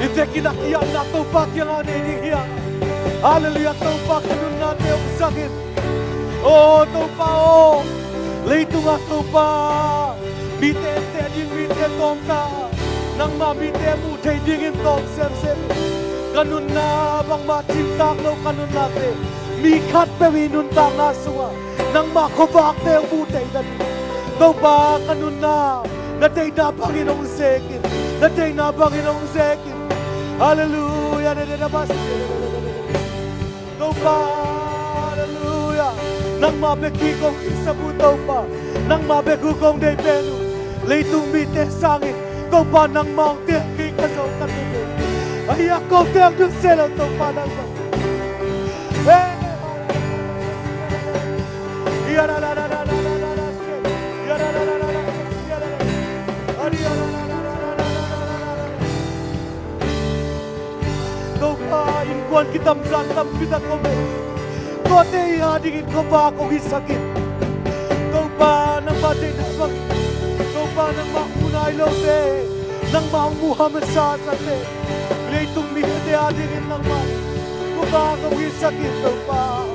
ite kinakiyan na tupak yang aning hiyang hallelujah taupa kanun natin ang sakit oh taupa oh leito nga taupa mite yung mite tongka nang mamite mo tay dingin tong ser kanun na bang macintak lo kanun natin mikat pewinun tang naswa nang makubak na yung butay na taupa kanun na natay na Panginoong sekit natay na Panginoong sekit hallelujah na Taupa, hallelujah. Nang mabekikong isabutaw pa, nang mabekukong day penu, leitung mite sangit, taupa nang mountain kikasaw katubo. Ay ako tiyang duselo taupa nang ba. Inkuan kitam santam kita kome kote ihadigin ko ba akong isakit kau pa nang batay na pag kau pa nang makunay lote nang maumuha masasate leitong mikate hadigin ng man ko ba akong isakit kau pa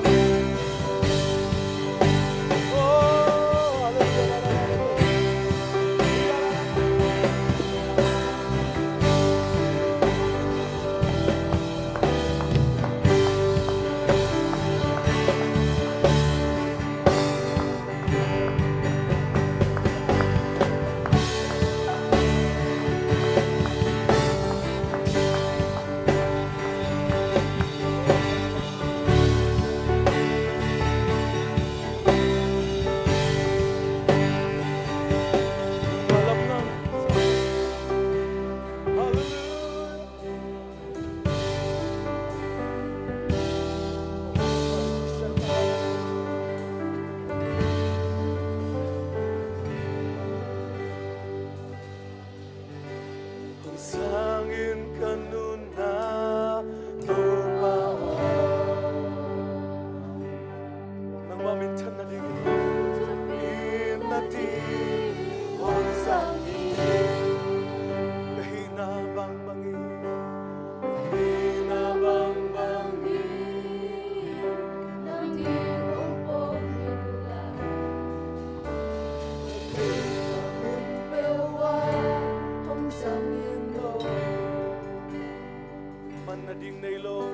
man na ding nay lo.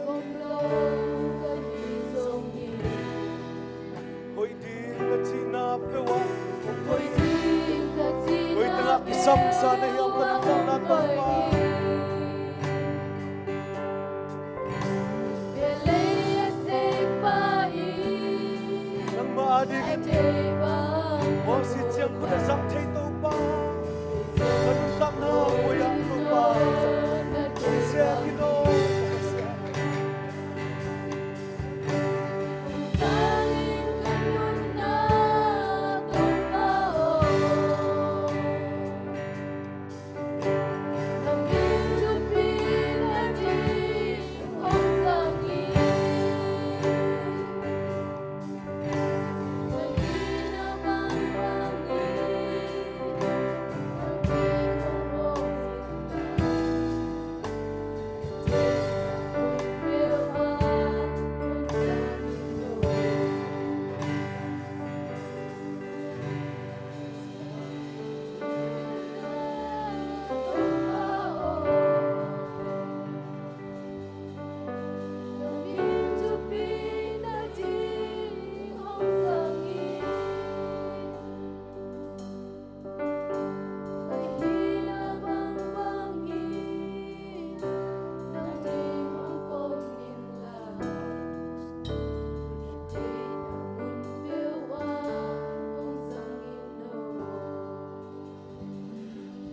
Không lâu cái gì giống như Hoy di na china pewa. Hoy din ka Hoy tanga kisam sa na hiyam ka ng tang na tapa. Nang maadigin mo si Tiyang ko na sang chay tau pa. Kanun tang na kuya ko pa. Siya kino.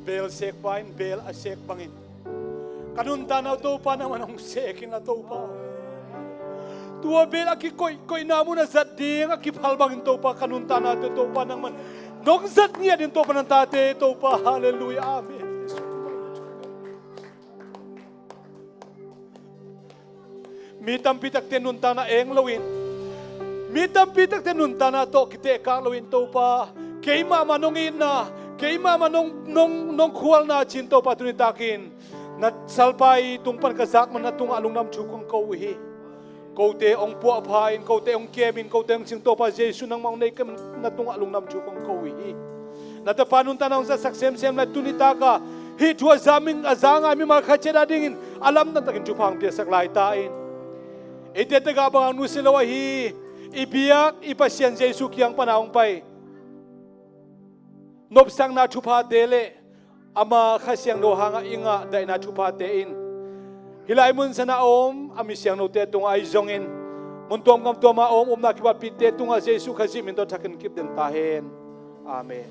Bel sek pain, bel asek pangin. Kanun tanaw to pa naman ang sekin na to pa. Tua bel aki koy namu na zat ding aki palbangin to pa kanun tanaw to pa naman. Dong zat niya din to pa ng tate to pa. Hallelujah. Amen. Mitam pitak tenun tana eng lawin. Mitam pitak tenun tana to kite ka lawin to pa. Kay mama nungin na. Kay mama nung kuwal na cinto patunitakin na salpay tung pankazak man na tung alung nam chukong kauhi. Kau te ong puapain, kau te ong kemin, kau te ong cinto pa Jesu nang maunay ka na tung alung nam chukong kauhi. Natapanun tanong sa saksem-sem na tunitaka, hitwa zaming azanga mi malkacheda dingin, alam na takin chupang piyasak laitain. Ite tagabang ang nusilawahi, ibiyak ipasyan Jesu kiyang panahong pay. Nopsang na chupa dele ama khasyang no hanga inga dai na chupa tein hilai mun sana om ami siang no te tung ai zongin mun tom kam toma om na kibat pite tung a Jesu khasi min do thakin kip den tahen amen.